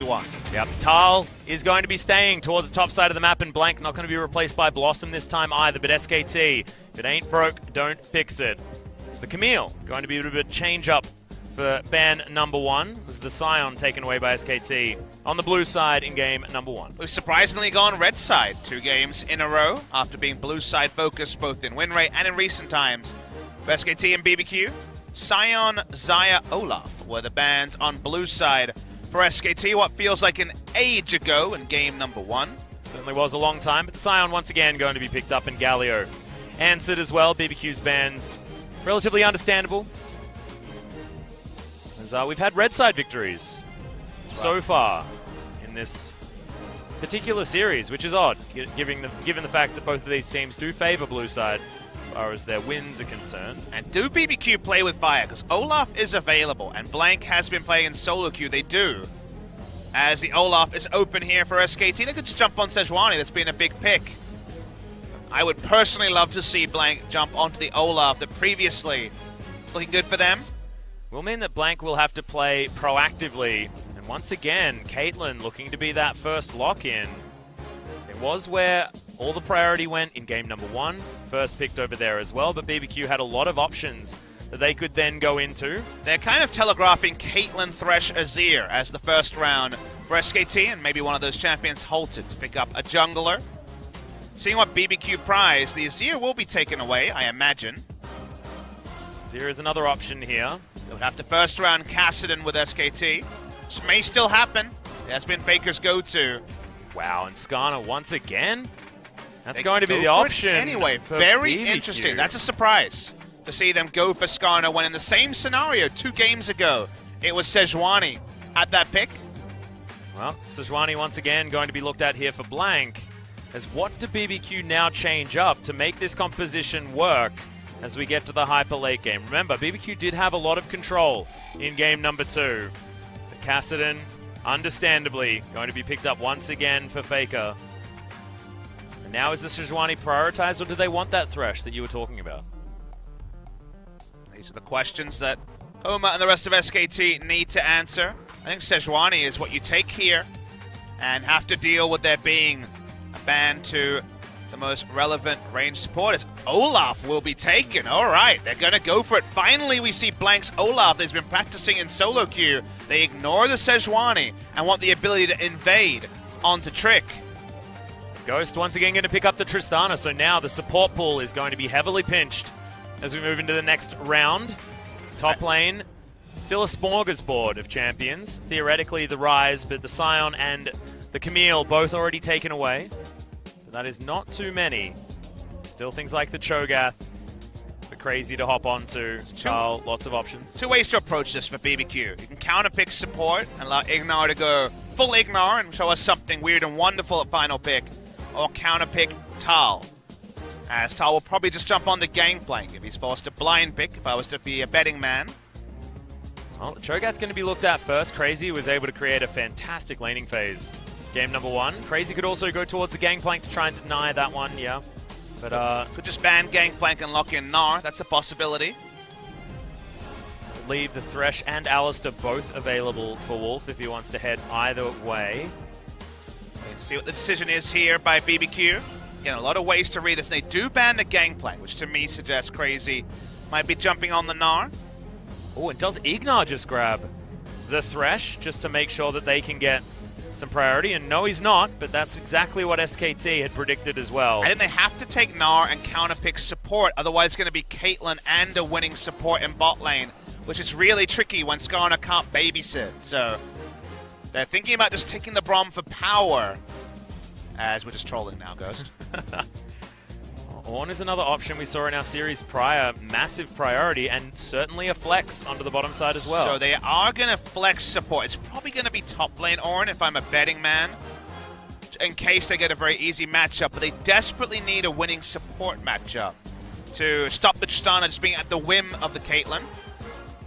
One. Yep, Tal is going to be staying towards the top side of the map, and Blank not going to be replaced by Blossom this time either, but SKT, if it ain't broke, don't fix it. It's the Camille going to be a bit of a change up for ban number one. It was the Scion taken away by SKT on the blue side in game number one. We've surprisingly gone red side 2 games in a row after being blue side focused both in win rate and in recent times. For SKT and BBQ, Scion, Xayah, Olaf were the bans on blue side. For SKT, what feels like an age ago in game number one. Certainly was a long time, but the Scion once again going to be picked up, and Galio answered as well. BBQ's bans relatively understandable, as we've had red side victories so far in this particular series, which is odd, given the fact that both of these teams do favor blue side as far as their wins are concerned. And do BBQ play with fire? Because Olaf is available, and Blank has been playing in solo queue. They do. As the Olaf is open here for SKT, they could just jump on Sejuani. That's been a big pick. I would personally love to see Blank jump onto the Olaf that previously was looking good for them. Will mean that Blank will have to play proactively. And once again, Caitlyn looking to be that first lock-in. It was where all the priority went in game number one. First picked over there as well, but BBQ had a lot of options that they could then go into. They're kind of telegraphing Caitlyn, Thresh, Azir as the first round for SKT, and maybe one of those champions halted to pick up a jungler. Seeing what BBQ prize, the Azir will be taken away, I imagine. Azir is another option here. They'll have to first round Kassadin with SKT, which may still happen. That's been Faker's go-to. Wow, and Skarner once again? That's going to be the option. Anyway, very BBQ. interesting. That's a surprise to see them go for Skarner when in the same scenario 2 games ago, it was Sejuani at that pick. Well, Sejuani once again going to be looked at here for Blank. As what do BBQ now change up to make this composition work as we get to the hyper late game? Remember, BBQ did have a lot of control in game number 2. But Kassadin, understandably, going to be picked up once again for Faker. And now is the Sejuani prioritized, or do they want that Thresh that you were talking about? These are the questions that Homa and the rest of SKT need to answer. I think Sejuani is what you take here and have to deal with there being a ban to the most relevant range supporters. Olaf will be taken. All right, they're going to go for it. Finally, we see Blank's Olaf that's been practicing in solo queue. They ignore the Sejuani and want the ability to invade onto Trick. Ghost once again going to pick up the Tristana, so now the support pool is going to be heavily pinched as we move into the next round. Top lane, still a smorgasbord of champions. Theoretically, the Ryze, but the Scion and the Camille both already taken away. But that is not too many. Still things like the Cho'Gath, but crazy to hop onto. Carl, lots of options. 2 ways to approach this for BBQ. You can counterpick support and allow Ignar to go full Ignar and show us something weird and wonderful at final pick. Or counterpick Tal. As Tal will probably just jump on the Gangplank if he's forced to blind pick, if I was to be a betting man. Well, Cho'Gath going to be looked at first. Crazy was able to create a fantastic laning phase. Game number 1. Crazy could also go towards the Gangplank to try and deny that one, yeah. But could just ban Gangplank and lock in Gnar. That's a possibility. Leave the Thresh and Alistar both available for Wolf if he wants to head either way. Let's see what the decision is here by BBQ. Again, a lot of ways to read this. They do ban the Gangplank, which to me suggests Crazy might be jumping on the Gnar. Oh, and does Ignar just grab the Thresh just to make sure that they can get some priority? And no, he's not, but that's exactly what SKT had predicted as well. I think they have to take Gnar and counterpick support, otherwise it's going to be Caitlyn and a winning support in bot lane, which is really tricky when Skarner can't babysit. So they're thinking about just taking the Braum for power, as we're just trolling now, Ghost. Ornn is another option we saw in our series prior. Massive priority and certainly a flex onto the bottom side as well. So they are going to flex support. It's probably going to be top lane Ornn if I'm a betting man, in case they get a very easy matchup. But they desperately need a winning support matchup to stop the Tristana just being at the whim of the Caitlyn.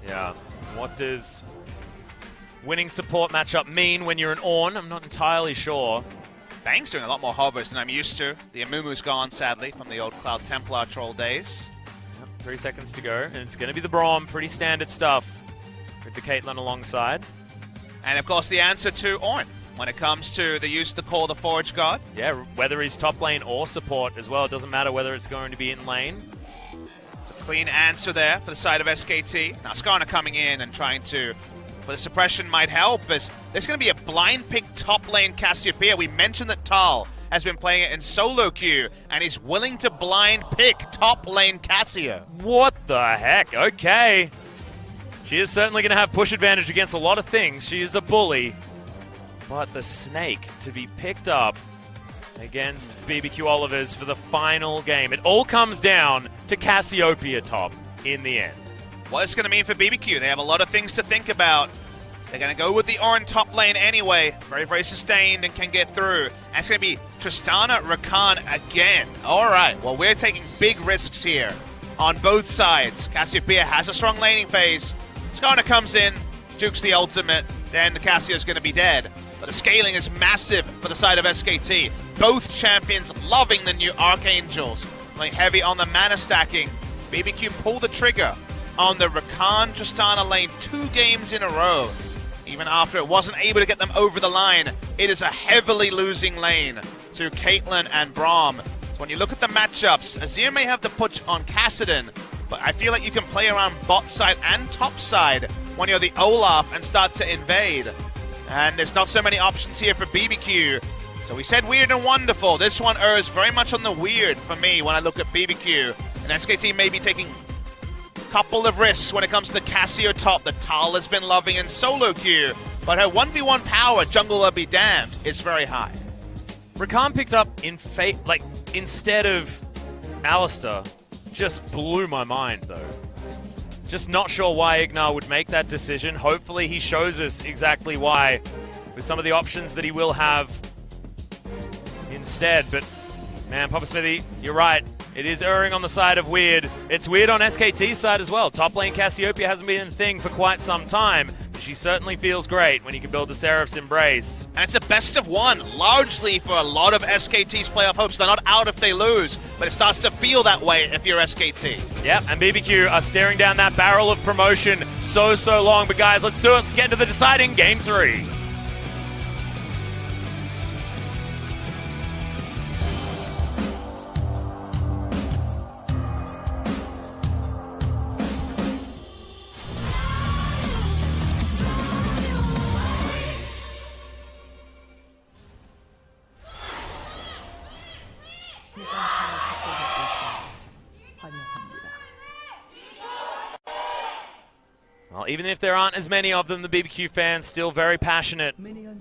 Yeah. What does winning support matchup mean when you're an Ornn? I'm not entirely sure. Bang's doing a lot more hovers than I'm used to. The Amumu's gone, sadly, from the old Cloud Templar troll days. Yep, 3 seconds to go, and it's going to be the Braum. Pretty standard stuff with the Caitlyn alongside. And of course the answer to Ornn when it comes to the use of the Call the Forge God. Yeah, whether he's top lane or support as well, it doesn't matter whether it's going to be in lane. It's a clean answer there for the side of SKT. Now Skarner coming in and trying to, for the suppression might help, as there's going to be a blind pick top lane Cassiopeia. We mentioned that Tal has been playing it in solo queue, and he's willing to blind pick top lane Cassio. What the heck? Okay. She is certainly going to have push advantage against a lot of things. She is a bully. But the snake to be picked up against BBQ Olivers for the final game. It all comes down to Cassiopeia top in the end. What it's going to mean for BBQ? They have a lot of things to think about. They're going to go with the Ornn top lane anyway. Very, very sustained and can get through. And it's going to be Tristana Rakan again. All right, well, we're taking big risks here on both sides. Cassiopeia has a strong laning phase. Skarner comes in, dukes the ultimate, then the Cassio's going to be dead. But the scaling is massive for the side of SKT. Both champions loving the new Archangels. Playing heavy on the mana stacking. BBQ pull the trigger on the Rakan Tristana lane 2 games in a row. Even after it wasn't able to get them over the line, it is a heavily losing lane to Caitlyn and Braum. So when you look at the matchups, Azir may have the push on Kassadin, but I feel like you can play around bot side and top side when you're the Olaf and start to invade. And there's not so many options here for BBQ. So we said weird and wonderful. This one errs very much on the weird for me when I look at BBQ. And SKT may be taking a couple of risks when it comes to the Cassio top that Tal has been loving in solo queue. But her 1v1 power, jungler be damned, is very high. Rakan picked up in instead of Alistar. Just blew my mind though. Just not sure why Ignar would make that decision. Hopefully he shows us exactly why with some of the options that he will have instead. But man, Papa Smithy, you're right. It is erring on the side of weird. It's weird on SKT's side as well. Top lane Cassiopeia hasn't been a thing for quite some time. But she certainly feels great when you can build the Seraph's Embrace. And it's a best of one, largely for a lot of SKT's playoff hopes. They're not out if they lose, but it starts to feel that way if you're SKT. Yep, and BBQ are staring down that barrel of promotion so long. But guys, let's do it. Let's get into the deciding Game 3. Well, even if there aren't as many of them, the BBQ fans still very passionate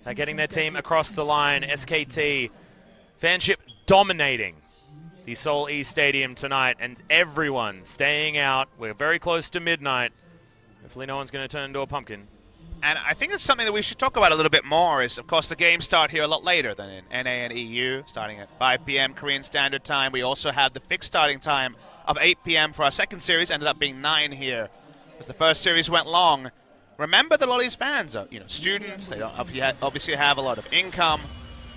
at getting their team across the line. SKT fanship dominating the Seoul East Stadium tonight, and everyone staying out. We're very close to midnight. Hopefully no one's going to turn into a pumpkin. And I think it's something that we should talk about a little bit more is, of course, the games start here a lot later than in NA and EU, starting at 5 p.m. Korean Standard Time. We also have the fixed starting time of 8 p.m. for our second series, ended up being 9 here. As the first series went long, remember that a lot of these fans are, students. They don't obviously have a lot of income.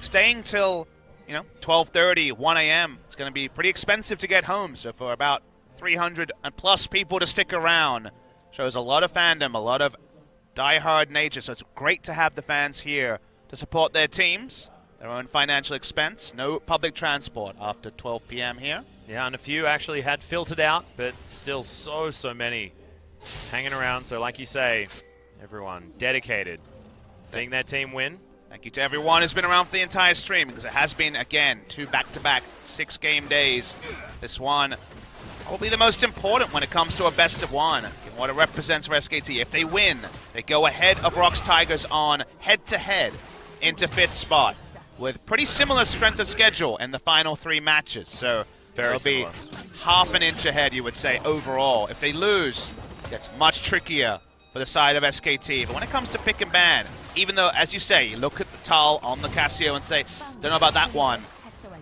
Staying till, 12:30, 1 a.m. It's going to be pretty expensive to get home. So for about 300 and plus people to stick around, shows a lot of fandom, a lot of die-hard nature. So it's great to have the fans here to support their teams, their own financial expense. No public transport after 12 p.m. here. Yeah, and a few actually had filtered out, but still so many hanging around. So like you say, everyone dedicated, seeing their team win. Thank you to everyone who's been around for the entire stream, because it has been, again, 2 back-to-back 6-game days. This one probably the most important when it comes to a best of one, and what it represents for SKT. If they win, they go ahead of Rox Tigers on head-to-head into 5th spot, with pretty similar strength of schedule in the final 3 matches. So they'll be half an inch ahead, you would say, overall. If they lose, it gets much trickier for the side of SKT. But when it comes to pick and ban, even though, as you say, you look at the Tal on the Cassio and say, don't know about that one.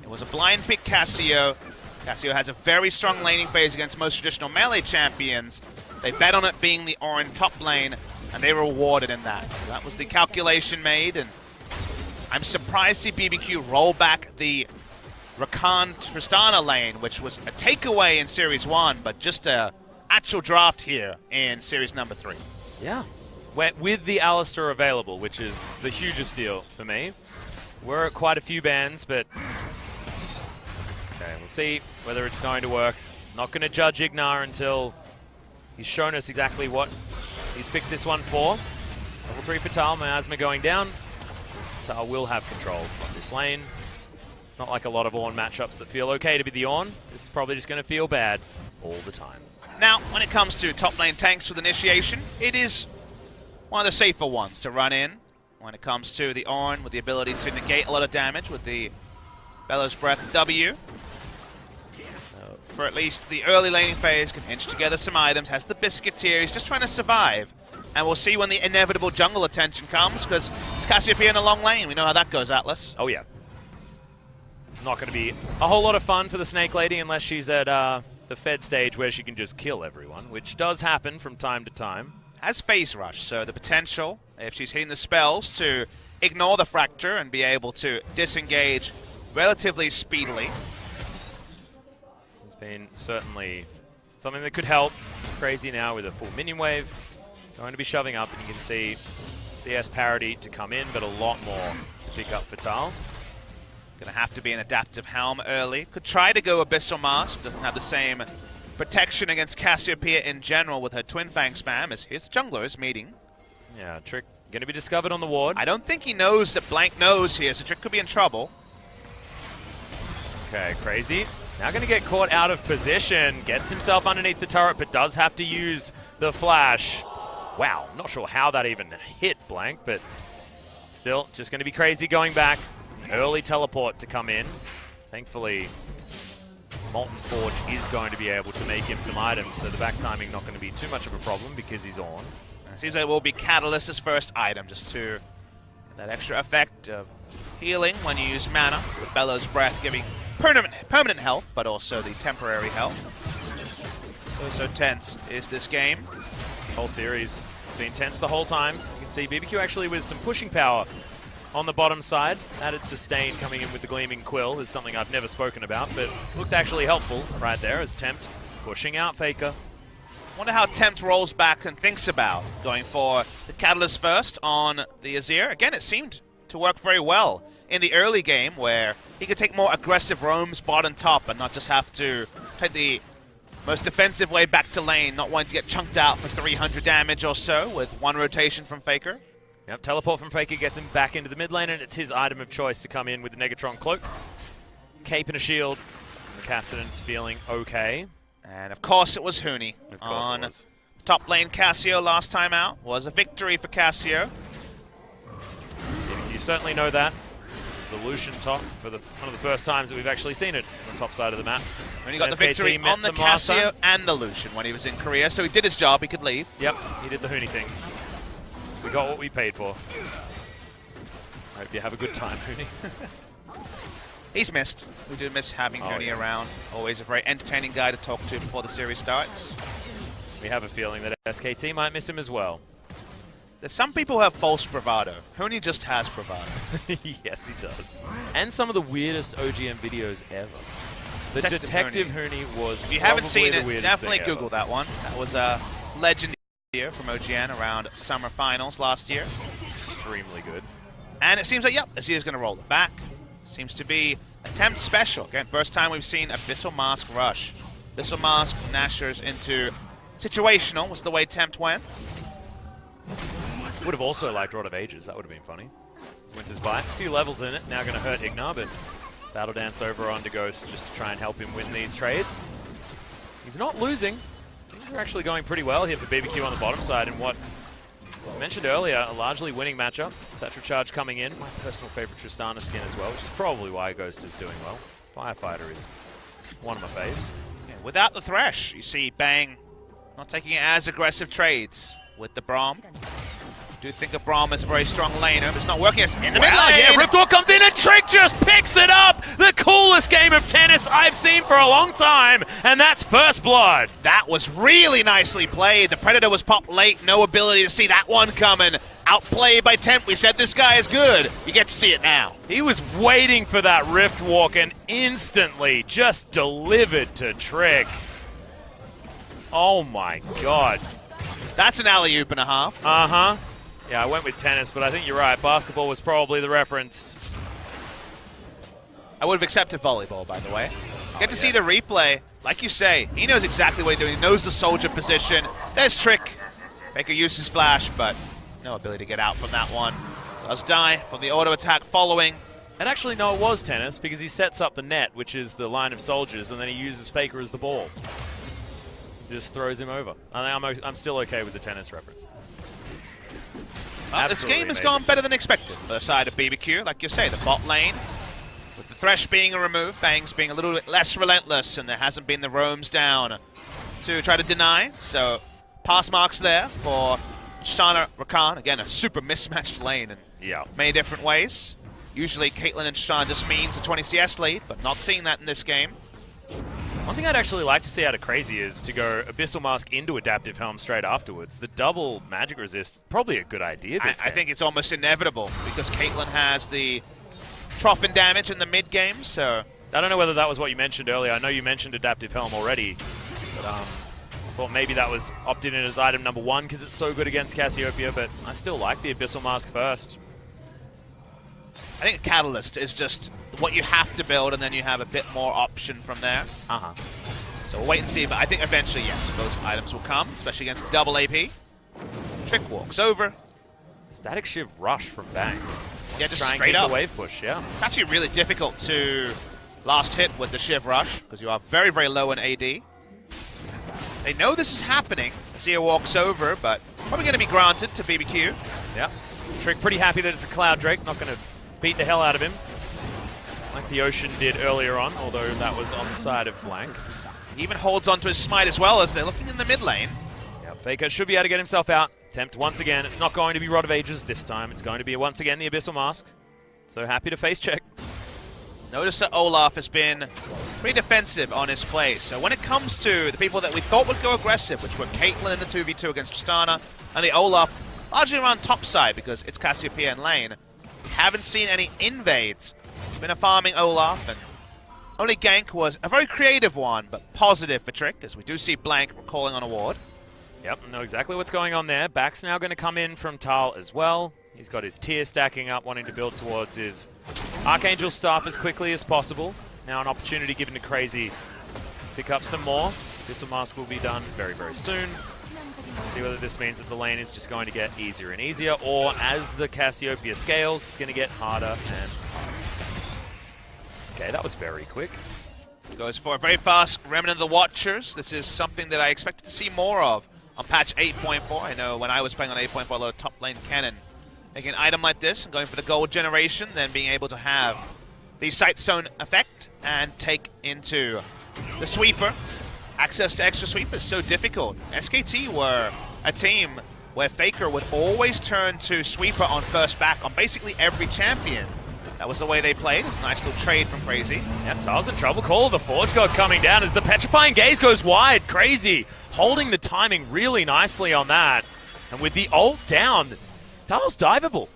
It was a blind pick Cassio. Cassio has a very strong laning phase against most traditional melee champions. They bet on it being the Ornn top lane, and they were rewarded in that. So that was the calculation made, and I'm surprised to see BBQ roll back the Rakan Tristana lane, which was a takeaway in Series 1, but just a actual draft here in Series number 3. Yeah. with the Alistair available, which is the hugest deal for me. We're at quite a few bans, but okay, we'll see whether it's going to work. Not going to judge Ignar until he's shown us exactly what he's picked this one for. Level 3 for Tal, Miasma going down. Tal will have control of this lane. It's not like a lot of Ornn matchups that feel okay to be the Ornn. This is probably just going to feel bad all the time. Now, when it comes to top lane tanks with initiation, it is one of the safer ones to run in. When it comes to the Ornn with the ability to negate a lot of damage with the Bellows Breath W. For at least the early laning phase, can inch together some items, has the Biscuit here, he's just trying to survive. And we'll see when the inevitable jungle attention comes, because it's Cassiopeia in a long lane. We know how that goes, Atlas. Oh yeah. Not going to be a whole lot of fun for the Snake Lady unless she's at the Fed stage where she can just kill everyone, which does happen from time to time. Has Phase Rush, so the potential, if she's hitting the spells, to ignore the Fracture and be able to disengage relatively speedily. Has been certainly something that could help. Crazy now with a full minion wave. Going to be shoving up, and you can see CS parity to come in, but a lot more to pick up for Tal. Going to have to be an adaptive Helm early. Could try to go Abyssal Mask, doesn't have the same protection against Cassiopeia in general with her Twin Fang spam, as his junglers meeting. Yeah, Trick going to be discovered on the ward. I don't think he knows that Blank knows here, so Trick could be in trouble. Okay, Crazy. Now going to get caught out of position. Gets himself underneath the turret, but does have to use the flash. Wow, not sure how that even hit Blank, but still, just going to be Crazy going back. Early teleport to come in. Thankfully, Molten Forge is going to be able to make him some items, so the back timing not going to be too much of a problem because he's on. It seems like it will be Catalyst's first item, just to get that extra effect of healing when you use mana, with Bellows Breath giving permanent health, but also the temporary health. So tense is this game. This whole series has been tense the whole time. You can see BBQ actually with some pushing power on the bottom side. Added sustain coming in with the Gleaming Quill is something I've never spoken about, but looked actually helpful right there as Tempt pushing out Faker. Wonder how Tempt rolls back and thinks about going for the Catalyst first on the Azir. Again, it seemed to work very well in the early game where he could take more aggressive roams bottom top and not just have to take the most defensive way back to lane, not wanting to get chunked out for 300 damage or so with one rotation from Faker. Yep, teleport from Faker gets him back into the mid lane, and it's his item of choice to come in with the Negatron Cloak. Cape and a shield. The Cassidon's feeling okay. And of course it was Huni on top lane. Cassio last time out was a victory for Cassio. You certainly know that. It's the Lucian top for one of the first times that we've actually seen it on the top side of the map. And he got the victory on the Cassio and the Lucian when he was in Korea, so he did his job, he could leave. Yep, he did the Huni things. We got what we paid for. I hope you have a good time, Huni. He's missed. We do miss having Huni around. Always a very entertaining guy to talk to before the series starts. We have a feeling that SKT might miss him as well. There's some people who have false bravado. Huni just has bravado. Yes, he does. And some of the weirdest OGM videos ever. The Detective Huni was If you haven't seen it, definitely Google ever. That one. That was a legendary video from OGN around Summer Finals last year. Extremely good. And it seems like, yep, Azir's going to roll it back. Seems to be a Tempt special. Again, first time we've seen Abyssal Mask rush. Abyssal Mask, Nashers into situational was the way Tempt went. Would have also liked Rod of Ages. That would have been funny. Winter's Bite. A few levels in it. Now going to hurt Ignar, but Battle Dance over onto Ghost just to try and help him win these trades. He's not losing. Things are actually going pretty well here for BBQ on the bottom side, and what I mentioned earlier, a largely winning matchup. Satchel Charge coming in. My personal favorite Tristana skin as well, which is probably why Ghost is doing well. Firefighter is one of my faves. Yeah, without the Thresh, you see Bang not taking it as aggressive trades with the Braum. I do think of Braum as a very strong laner, but it's not working. It's in the mid lane. Yeah, Riftwalk comes in and Trick just picks it up! The coolest game of tennis I've seen for a long time, and that's First Blood. That was really nicely played. The Predator was popped late, no ability to see that one coming. Outplayed by Tempt. We said this guy is good. You get to see it now. He was waiting for that Riftwalk and instantly just delivered to Trick. Oh my god. That's an alley-oop and a half. Uh-huh. Yeah, I went with tennis, but I think you're right. Basketball was probably the reference. I would have accepted volleyball, by the way. Get to see the replay. Like you say, he knows exactly what he's doing. He knows the soldier position. There's Trick. Faker uses flash, but no ability to get out from that one. Does die from the auto attack following. And actually, no, it was tennis, because he sets up the net, which is the line of soldiers, and then he uses Faker as the ball. Just throws him over. I'm still okay with the tennis reference. Well, this game has gone better than expected for the side of BBQ. Like you say, the bot lane, with the Thresh being removed, Bangs being a little bit less relentless, and there hasn't been the roams down to try to deny. So, pass marks there for Tristana Rakan. Again, a super mismatched lane in many different ways. Usually, Caitlyn and Tristana just means a 20 CS lead, but not seeing that in this game. One thing I'd actually like to see out of Crazy is to go Abyssal Mask into Adaptive Helm straight afterwards. The double magic resist, probably a good idea this game. I think it's almost inevitable because Caitlyn has the Trough damage in the mid game, so... I don't know whether that was what you mentioned earlier. I know you mentioned Adaptive Helm already, but I thought maybe that was opted in as item number 1 because it's so good against Cassiopeia, but I still like the Abyssal Mask first. I think Catalyst is just what you have to build, and then you have a bit more option from there. So we'll wait and see, but I think eventually, yes, both items will come, especially against double AP. Trick walks over. Static Shiv Rush from Bang. Yeah, just try and straight keep up. The wave push, yeah. It's actually really difficult to last hit with the Shiv Rush, because you are very, very low in AD. They know this is happening. Zia walks over, but probably going to be granted to BBQ. Yeah. Trick pretty happy that it's a Cloud Drake, not going to beat the hell out of him, like the Ocean did earlier on, although that was on the side of Blank. He even holds onto his smite as well as they're looking in the mid lane. Yeah, Faker should be able to get himself out. Attempt once again. It's not going to be Rod of Ages this time. It's going to be once again the Abyssal Mask. So happy to face check. Notice that Olaf has been pretty defensive on his play. So when it comes to the people that we thought would go aggressive, which were Caitlyn in the 2v2 against Tristana, and the Olaf largely around top side because it's Cassiopeia in lane, we haven't seen any invades. It's been a farming Olaf, and only gank was a very creative one, but positive for Trick, as we do see Blank calling on a ward. Yep, know exactly what's going on there. Back's now going to come in from Tal as well. He's got his tier stacking up, wanting to build towards his Archangel Staff as quickly as possible. Now an opportunity given to Crazy. Pick up some more. Abyssal Mask will be done very, very soon. See whether this means that the lane is just going to get easier and easier, or as the Cassiopeia scales, it's going to get harder and harder. Okay, that was very quick. Goes for a very fast Remnant of the Watchers. This is something that I expected to see more of on patch 8.4. I know when I was playing on 8.4, a lot of top lane cannon making an item like this and going for the gold generation, then being able to have the Sightstone effect and take into the sweeper. Access to extra sweep is so difficult. SKT were a team where Faker would always turn to sweeper on first back on basically every champion. That was the way they played. It's a nice little trade from Crazy. Yeah, Tal's in trouble. Call of the Forge God coming down as the Petrifying Gaze goes wide. Crazy holding the timing really nicely on that. And with the ult down, Tal's diveable.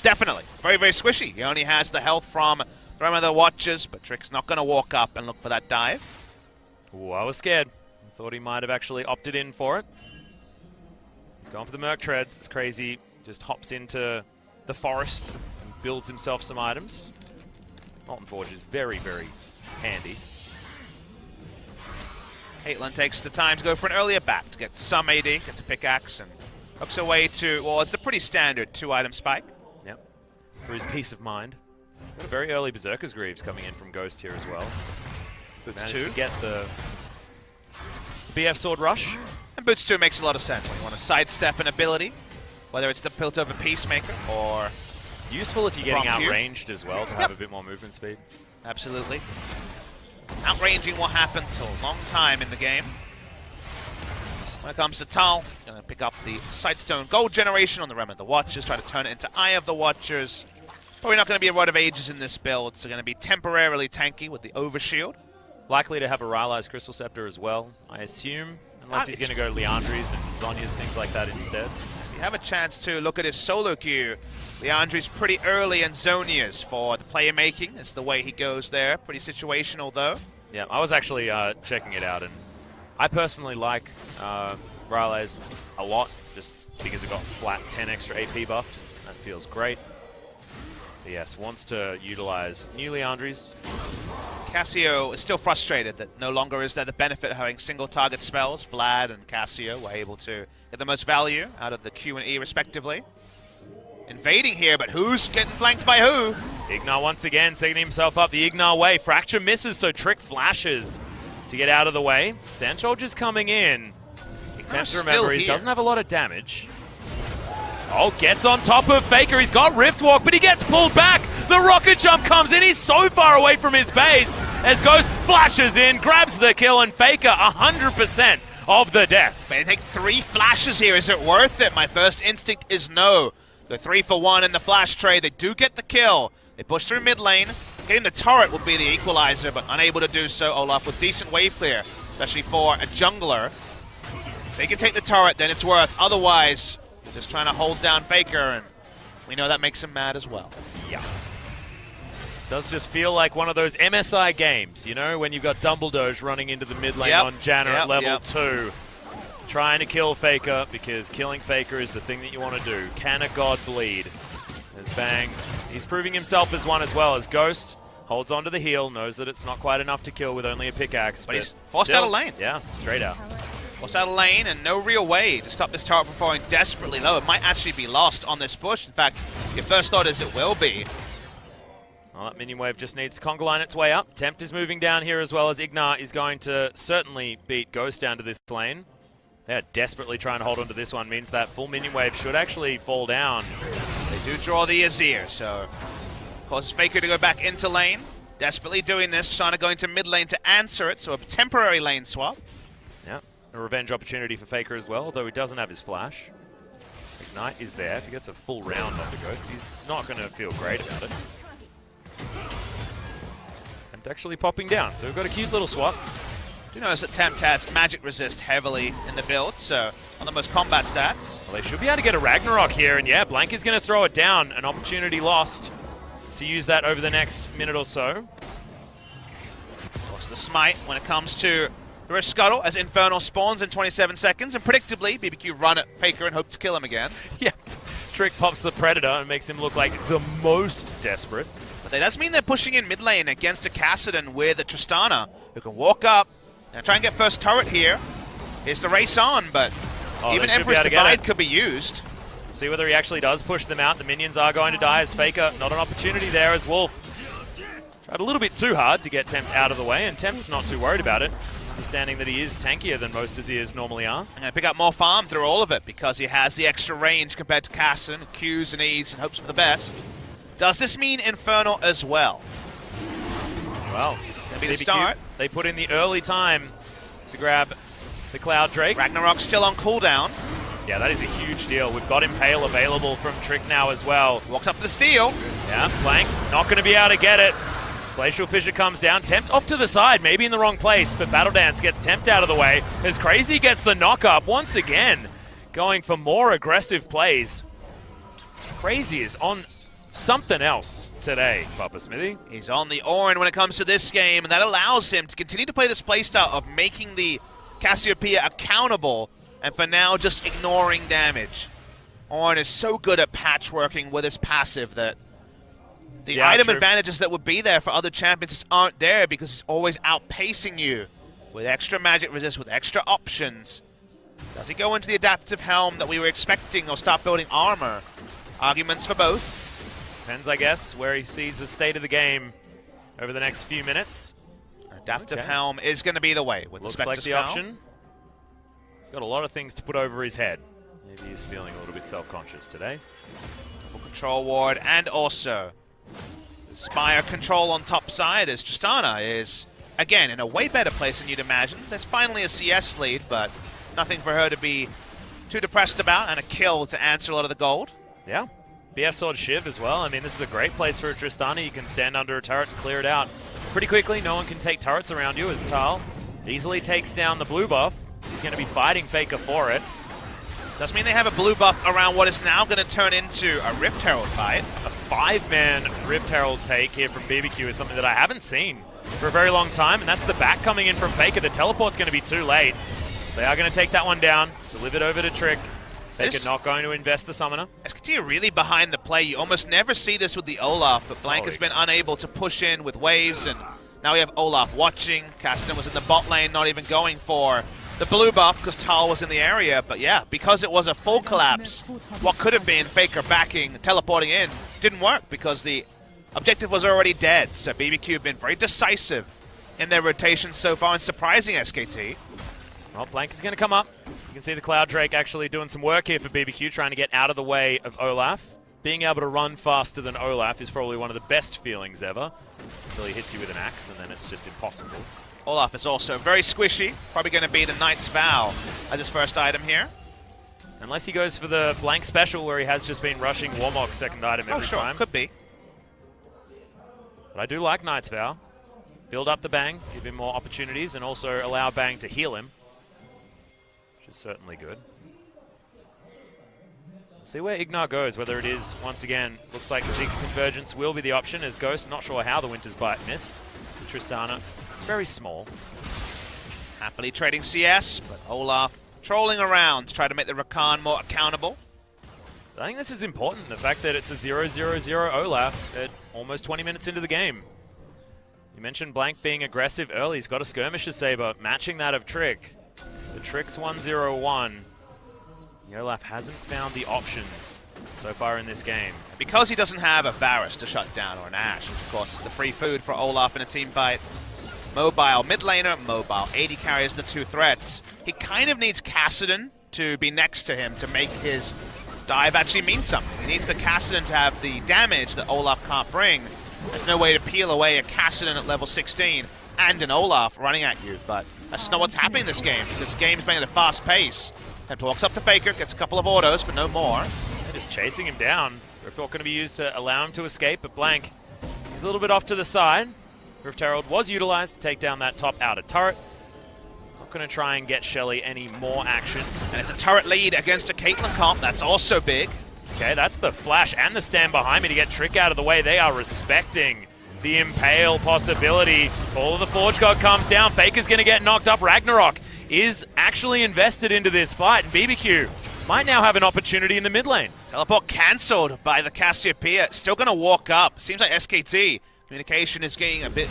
Definitely. Very, very squishy. He only has the health from Remnant of the Watchers, but Trick's not going to walk up and look for that dive. Ooh, I was scared. I thought he might have actually opted in for it. He's going for the Merc Treads. It's Crazy. Just hops into the forest and builds himself some items. Molten Forge is very, very handy. Caitlyn takes the time to go for an earlier back to get some AD, gets a pickaxe, and hooks away to, well, it's a pretty standard 2-item spike. Yep. For his peace of mind. Got a very early Berserker's Greaves coming in from Ghost here as well. Boots Managed 2. to get the BF Sword Rush. And Boots 2 makes a lot of sense. You want to sidestep an ability, whether it's the Piltover Peacemaker or... Useful if you're getting From here. outranged as well to have a bit more movement speed. Absolutely. Outranging will happen till a long time in the game. When it comes to Tal, going to pick up the Sightstone Gold Generation on the Remnant of the Watchers, try to turn it into Eye of the Watchers. Probably not going to be a Rod of Ages in this build, so going to be temporarily tanky with the Overshield. Likely to have a Rylai's Crystal Scepter as well, I assume. Unless he's going to go Leandri's and Zhonya's, things like that instead. You have a chance to look at his solo queue. Leandri's pretty early and Zhonya's for the player making. It's the way he goes there. Pretty situational though. Yeah, I was actually checking it out, and I personally like Raleigh a lot, just because it got flat 10 extra AP buffed. That feels great. But yes, wants to utilize new Leandries. Cassio is still frustrated that no longer is there the benefit of having single target spells. Vlad and Cassio were able to get the most value out of the Q and E respectively. Invading here, but who's getting flanked by who? Ignar once again setting himself up the Ignar way. Fracture misses, so Trick flashes to get out of the way. Sand Soldier's coming in. Have to remember, he doesn't have a lot of damage. Oh, gets on top of Faker. He's got Rift Walk, but he gets pulled back. The rocket jump comes in. He's so far away from his base as Ghost flashes in, grabs the kill, and Faker 100% of the deaths. They take 3 flashes here. Is it worth it? My first instinct is no. The 3 for 1 in the flash trade. They do get the kill. They push through mid lane. Getting the turret would be the equalizer, but unable to do so. Olaf with decent wave clear, especially for a jungler. They can take the turret, then it's worth. Otherwise, just trying to hold down Faker, and we know that makes him mad as well. Yeah. This does just feel like one of those MSI games, you know, when you've got Dumbledore running into the mid lane on Janna at level 2. Trying to kill Faker, because killing Faker is the thing that you want to do. Can a god bleed? There's Bang. He's proving himself as one as well, as Ghost holds onto the heal, knows that it's not quite enough to kill with only a pickaxe. But he's forced out of lane. Yeah, straight out. Forced out of lane, and no real way to stop this turret from falling desperately low. It might actually be lost on this push. In fact, your first thought is it will be. Well, that minion wave just needs to conga line its way up. Tempt is moving down here as well, as Ignar is going to certainly beat Ghost down to this lane. They're desperately trying to hold on to this one. Means that full minion wave should actually fall down. They do draw the Azir, so causes Faker to go back into lane. Desperately doing this, trying to go into mid lane to answer it, so a temporary lane swap. Yeah, a revenge opportunity for Faker as well, although he doesn't have his flash. Ignite is there. If he gets a full round on the Ghost, he's not going to feel great about it. And actually popping down, so we've got a cute little swap. Do notice that Tempt has magic resist heavily in the build, so on the most combat stats. Well, they should be able to get a Ragnarok here, and yeah, Blank is going to throw it down. An opportunity lost to use that over the next minute or so. Of course, the smite when it comes to the Rift Scuttle as Infernal spawns in 27 seconds, and predictably, BBQ run at Faker and hope to kill him again. Yeah, Trick pops the Predator and makes him look like the most desperate. But that does mean they're pushing in mid lane against a Kassadin with a Tristana, who can walk up and try and get first turret here. Here's the race on, but even Emperor's Divide could be used. See whether he actually does push them out. The minions are going to die as Faker. Not an opportunity there as Wolf tried a little bit too hard to get Tempt out of the way, and Tempt's not too worried about it, understanding that he is tankier than most Azirs normally are. I'm going to pick up more farm through all of it because he has the extra range compared to Kassadin, Qs and Es, and hopes for the best. Does this mean Infernal as well? Well, be the start. They put in the early time to grab the Cloud Drake. Ragnarok's still on cooldown. Yeah, that is a huge deal. We've got Impale available from Trick now as well. Walks up for the steal. Yeah, Blank not going to be able to get it. Glacial Fissure comes down. Tempt off to the side, maybe in the wrong place, but Battle Dance gets Tempt out of the way as Crazy gets the knock-up once again, going for more aggressive plays. Crazy is on something else today, Papa Smithy. He's on the Orin when it comes to this game, and that allows him to continue to play this playstyle of making the Cassiopeia accountable, and for now just ignoring damage. Orin is so good at patchworking with his passive that the item advantages that would be there for other champions just aren't there because he's always outpacing you with extra magic resist, with extra options. Does he go into the adaptive helm that we were expecting or start building armor? Arguments for both. Depends, I guess, where he sees the state of the game over the next few minutes. Adaptive helm is going to be the way with Looks the like the option. He's got a lot of things to put over his head. Maybe he's feeling a little bit self-conscious today. Control ward, and also Spire control on top side as Tristana is, again, in a way better place than you'd imagine. There's finally a CS lead, but nothing for her to be too depressed about, and a kill to answer a lot of the gold. Yeah. BF Sword Shiv as well. I mean, this is a great place for a Tristana. You can stand under a turret and clear it out pretty quickly. No one can take turrets around you as Tal easily takes down the blue buff. He's going to be fighting Faker for it. Does mean they have a blue buff around what is now going to turn into a Rift Herald fight. A 5-man Rift Herald take here from BBQ is something that I haven't seen for a very long time, and that's the back coming in from Faker. The teleport's going to be too late. So they are going to take that one down, deliver it over to Trick. Faker This- not going to invest the summoner. SKT are really behind the play. You almost never see this with the Olaf, but Blank has been unable to push in with waves, and now we have Olaf watching. Cassidy was in the bot lane, not even going for the blue buff because Tal was in the area. But yeah, because it was a full collapse, what could have been Faker backing, teleporting in, didn't work because the objective was already dead. So BBQ have been very decisive in their rotations so far and surprising SKT. Well, Blank is going to come up. You can see the Cloud Drake actually doing some work here for BBQ, trying to get out of the way of Olaf. Being able to run faster than Olaf is probably one of the best feelings ever, until he hits you with an axe, and then it's just impossible. Olaf is also very squishy. Probably going to be the Knight's Vow as his first item here. Unless he goes for the Blank special, where he has just been rushing Warmock's second item every time. Could be. But I do like Knight's Vow. Build up the Bang, give him more opportunities, and also allow Bang to heal him, which is certainly good. We'll see where Ignar goes, whether it is, once again, looks like Jig's Convergence will be the option as Ghost. Not sure how the Winter's Bite missed. Tristana, very small. Happily trading CS, but Olaf trolling around to try to make the Rakan more accountable. I think this is important, the fact that it's a 0-0-0 Olaf at almost 20 minutes into the game. You mentioned Blank being aggressive early. He's got a Skirmisher Saber, matching that of Trick. The Trick's 1-0-1. Olaf hasn't found the options so far in this game. Because he doesn't have a Varus to shut down, or an Ashe, which of course is the free food for Olaf in a team fight. Mobile mid laner, mobile AD carries the two threats. He kind of needs Kassadin to be next to him to make his dive actually mean something. He needs the Kassadin to have the damage that Olaf can't bring. There's no way to peel away a Kassadin at level 16 and an Olaf running at you, but that's not what's happening in this game, because the game's playing at a fast pace. Tempt walks up to Faker, gets a couple of autos, but no more. They're just chasing him down. Riftwalk going to be used to allow him to escape, but Blank, he's a little bit off to the side. Rift Herald was utilized to take down that top outer turret. Not going to try and get Shelly any more action. And it's a turret lead against a Caitlyn comp, that's also big. Okay, that's the flash and the stand behind me to get Trick out of the way. They are respecting the Impale possibility. All of the Forge God comes down. Faker's going to get knocked up. Ragnarok is actually invested into this fight, and BBQ might now have an opportunity in the mid lane. Teleport cancelled by the Cassiopeia. Still going to walk up. Seems like SKT communication is getting a bit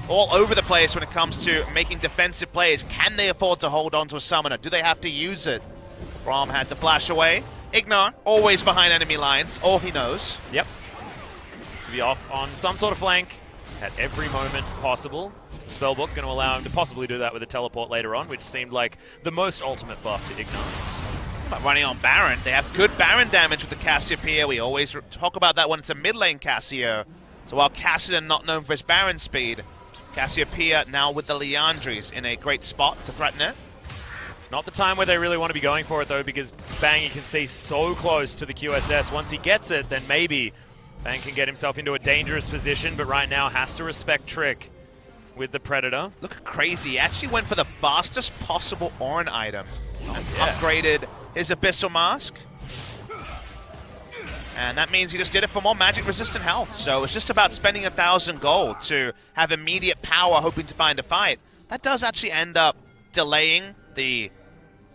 all over the place when it comes to making defensive plays. Can they afford to hold on to a summoner? Do they have to use it? Braum had to flash away. Ignar, always behind enemy lines. All he knows. Yep. Needs to be off on some sort of flank at every moment possible. Spellbook going to allow him to possibly do that with a teleport later on, which seemed like the most ultimate buff to Ignar. But running on Baron, they have good Baron damage with the Cassiopeia. We always talk about that when it's a mid lane Cassio. So while Kassadin not known for his Baron speed, Cassiopeia now with the Liandry's in a great spot to threaten it. It's not the time where they really want to be going for it though, because Bang, you can see so close to the QSS. Once he gets it, then maybe Bang can get himself into a dangerous position, but right now has to respect Trick with the Predator. Look crazy. He actually went for the fastest possible Orin item and upgraded his Abyssal Mask. And that means he just did it for more magic-resistant health. So it's just about spending 1,000 gold to have immediate power, hoping to find a fight. That does actually end up delaying the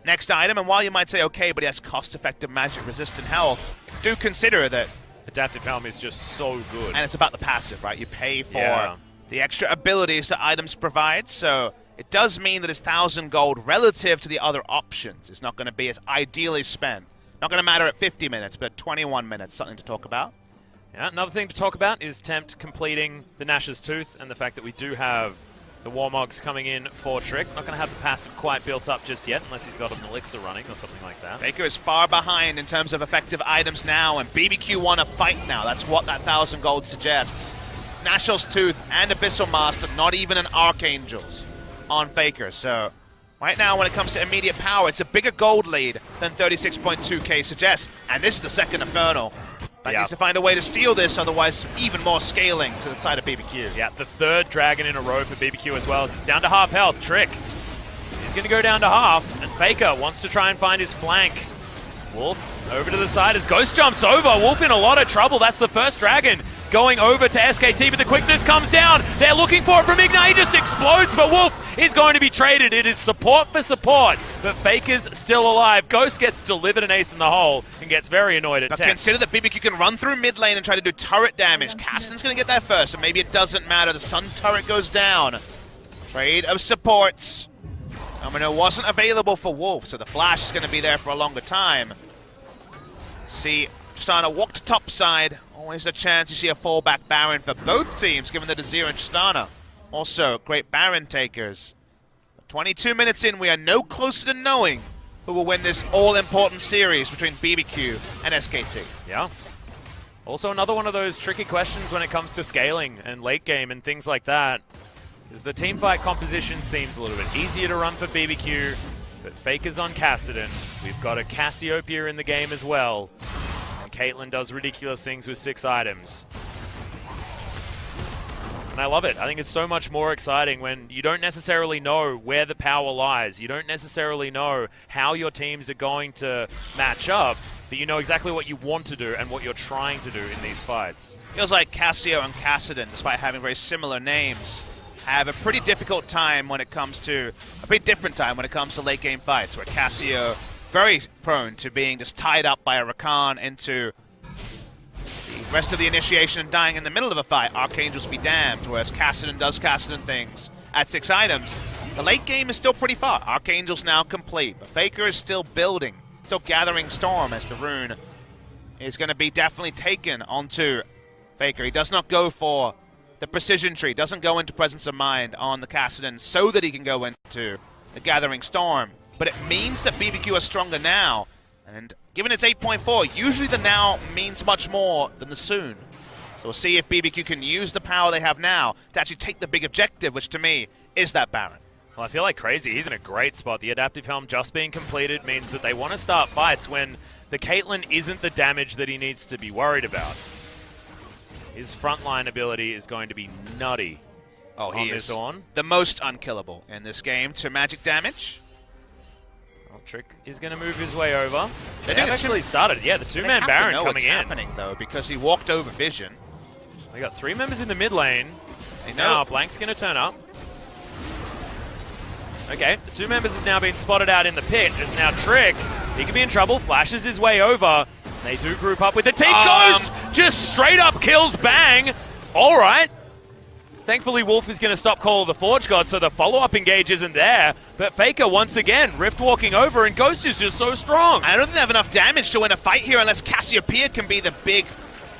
next item. And while you might say, okay, but he has cost-effective magic-resistant health, do consider that Adaptive Helm is just so good. And it's about the passive, right? You pay for the extra abilities that items provide, so it does mean that his 1,000 gold relative to the other options is not going to be as ideally spent. Not going to matter at 50 minutes, but at 21 minutes, something to talk about. Yeah, another thing to talk about is Tempt completing the Nash's Tooth and the fact that we do have the Warmogs coming in for Trick. Not going to have the passive quite built up just yet, unless he's got an Elixir running or something like that. Faker is far behind in terms of effective items now, and BBQ want to fight now. That's what that 1,000 gold suggests. It's Nash's Tooth and Abyssal Master, not even an Archangel's on Faker. So right now, when it comes to immediate power, it's a bigger gold lead than 36.2k suggests. And this is the second Infernal. But needs to find a way to steal this, otherwise even more scaling to the side of BBQ. Yeah, the third dragon in a row for BBQ as well, as it's down to half health. Trick is going to go down to half, and Faker wants to try and find his flank. Wolf over to the side as Ghost jumps over. Wolf in a lot of trouble. That's the first dragon going over to SKT, but the quickness comes down. They're looking for it from Ignar. He just explodes, but Wolf is going to be traded. It is support for support but Faker's still alive. Ghost gets delivered an ace in the hole and gets very annoyed at But 10. consider that BBQ can run through mid lane and try to do turret damage. Caston's going to get that first, and maybe it doesn't matter. The Sun turret goes down. Trade of supports. Domino wasn't available for Wolf, so the flash is going to be there for a longer time. See, Tristana walk to top side. Always a chance you see a fallback Baron for both teams, given that Azir and Tristana also great Baron takers. 22 minutes in, we are no closer to knowing who will win this all-important series between BBQ and SKT. Yeah. Also another one of those tricky questions when it comes to scaling and late game and things like that. Is the teamfight composition seems a little bit easier to run for BBQ, but Faker's on Kassadin. We've got a Cassiopeia in the game as well. And Caitlyn does ridiculous things with 6 items. And I love it. I think it's so much more exciting when you don't necessarily know where the power lies. You don't necessarily know how your teams are going to match up, but you know exactly what you want to do and what you're trying to do in these fights. Feels like Cassio and Kassadin, despite having very similar names, have a pretty difficult time when it comes to, a pretty different time when it comes to late game fights, where Cassio very prone to being just tied up by a Rakan into the rest of the initiation and dying in the middle of a fight. Archangels be damned, whereas Kassadin does Kassadin things at 6 items. The late game is still pretty far. Archangel's now complete, but Faker is still building, still gathering Storm as the rune is going to be definitely taken onto Faker. He does not go for the precision tree, doesn't go into presence of mind on the Kassadin so that he can go into the Gathering Storm. But it means that BBQ are stronger now, and given it's 8.4, usually the now means much more than the soon. So we'll see if BBQ can use the power they have now to actually take the big objective, which to me is that Baron. Well, I feel like Crazy, he's in a great spot. The Adaptive Helm just being completed means that they want to start fights when the Caitlyn isn't the damage that he needs to be worried about. His frontline ability is going to be nutty. Oh, he is the most unkillable in this game to magic damage. Well, Trick is going to move his way over. They have actually started. Yeah, the 2-man Baron coming in. What's happening, though, because he walked over Vision. They got 3 members in the mid lane. Now Blank's going to turn up. Okay, the 2 members have now been spotted out in the pit. There's now Trick. He could be in trouble. Flashes his way over. They do group up with the team. Ghost just straight up kills Bang. All right. Thankfully, Wolf is going to stop Call of the Forge God, so the follow-up engage isn't there. But Faker, once again, Rift walking over, and Ghost is just so strong. I don't think they have enough damage to win a fight here unless Cassiopeia can be the big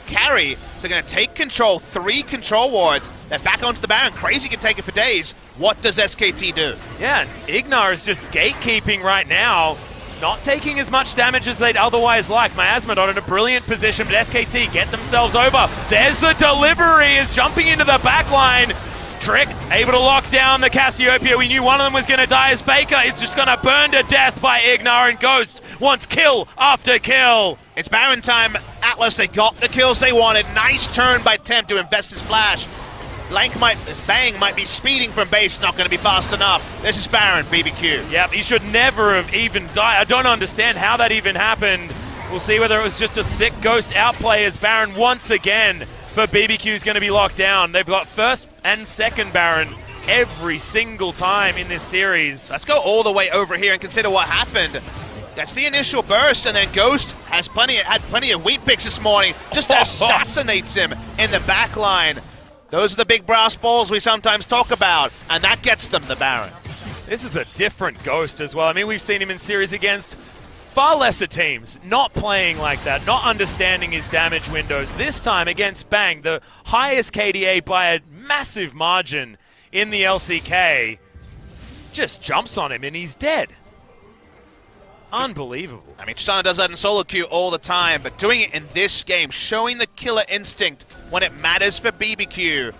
carry. So they're going to take control, 3 control wards. They're back onto the Baron. Crazy can take it for days. What does SKT do? Yeah, Ignar is just gatekeeping right now. It's not taking as much damage as they'd otherwise like. Miasma not in a brilliant position, but SKT get themselves over. There's the delivery, is jumping into the back line. Trick able to lock down the Cassiopeia. We knew one of them was going to die as Baker. It's just going to burn to death by Ignar, and Ghost wants kill after kill. It's Baron time. Atlas, they got the kills they wanted. Nice turn by Temp to invest his flash. Bang might be speeding from base, not going to be fast enough. This is Baron, BBQ. Yep, he should never have even died. I don't understand how that even happened. We'll see whether it was just a sick Ghost outplay as Baron once again for BBQ is going to be locked down. They've got first and second Baron every single time in this series. Let's go all the way over here and consider what happened. That's the initial burst, and then Ghost had plenty of wheat picks this morning. Just assassinates him in the back line. Those are the big brass balls we sometimes talk about, and that gets them the Baron. This is a different Ghost as well. I mean, we've seen him in series against far lesser teams, not playing like that, not understanding his damage windows. This time against Bang, the highest KDA by a massive margin in the LCK, just jumps on him and he's dead. Unbelievable. I mean, Tristana does that in solo queue all the time, but doing it in this game, showing the killer instinct when it matters for BBQ.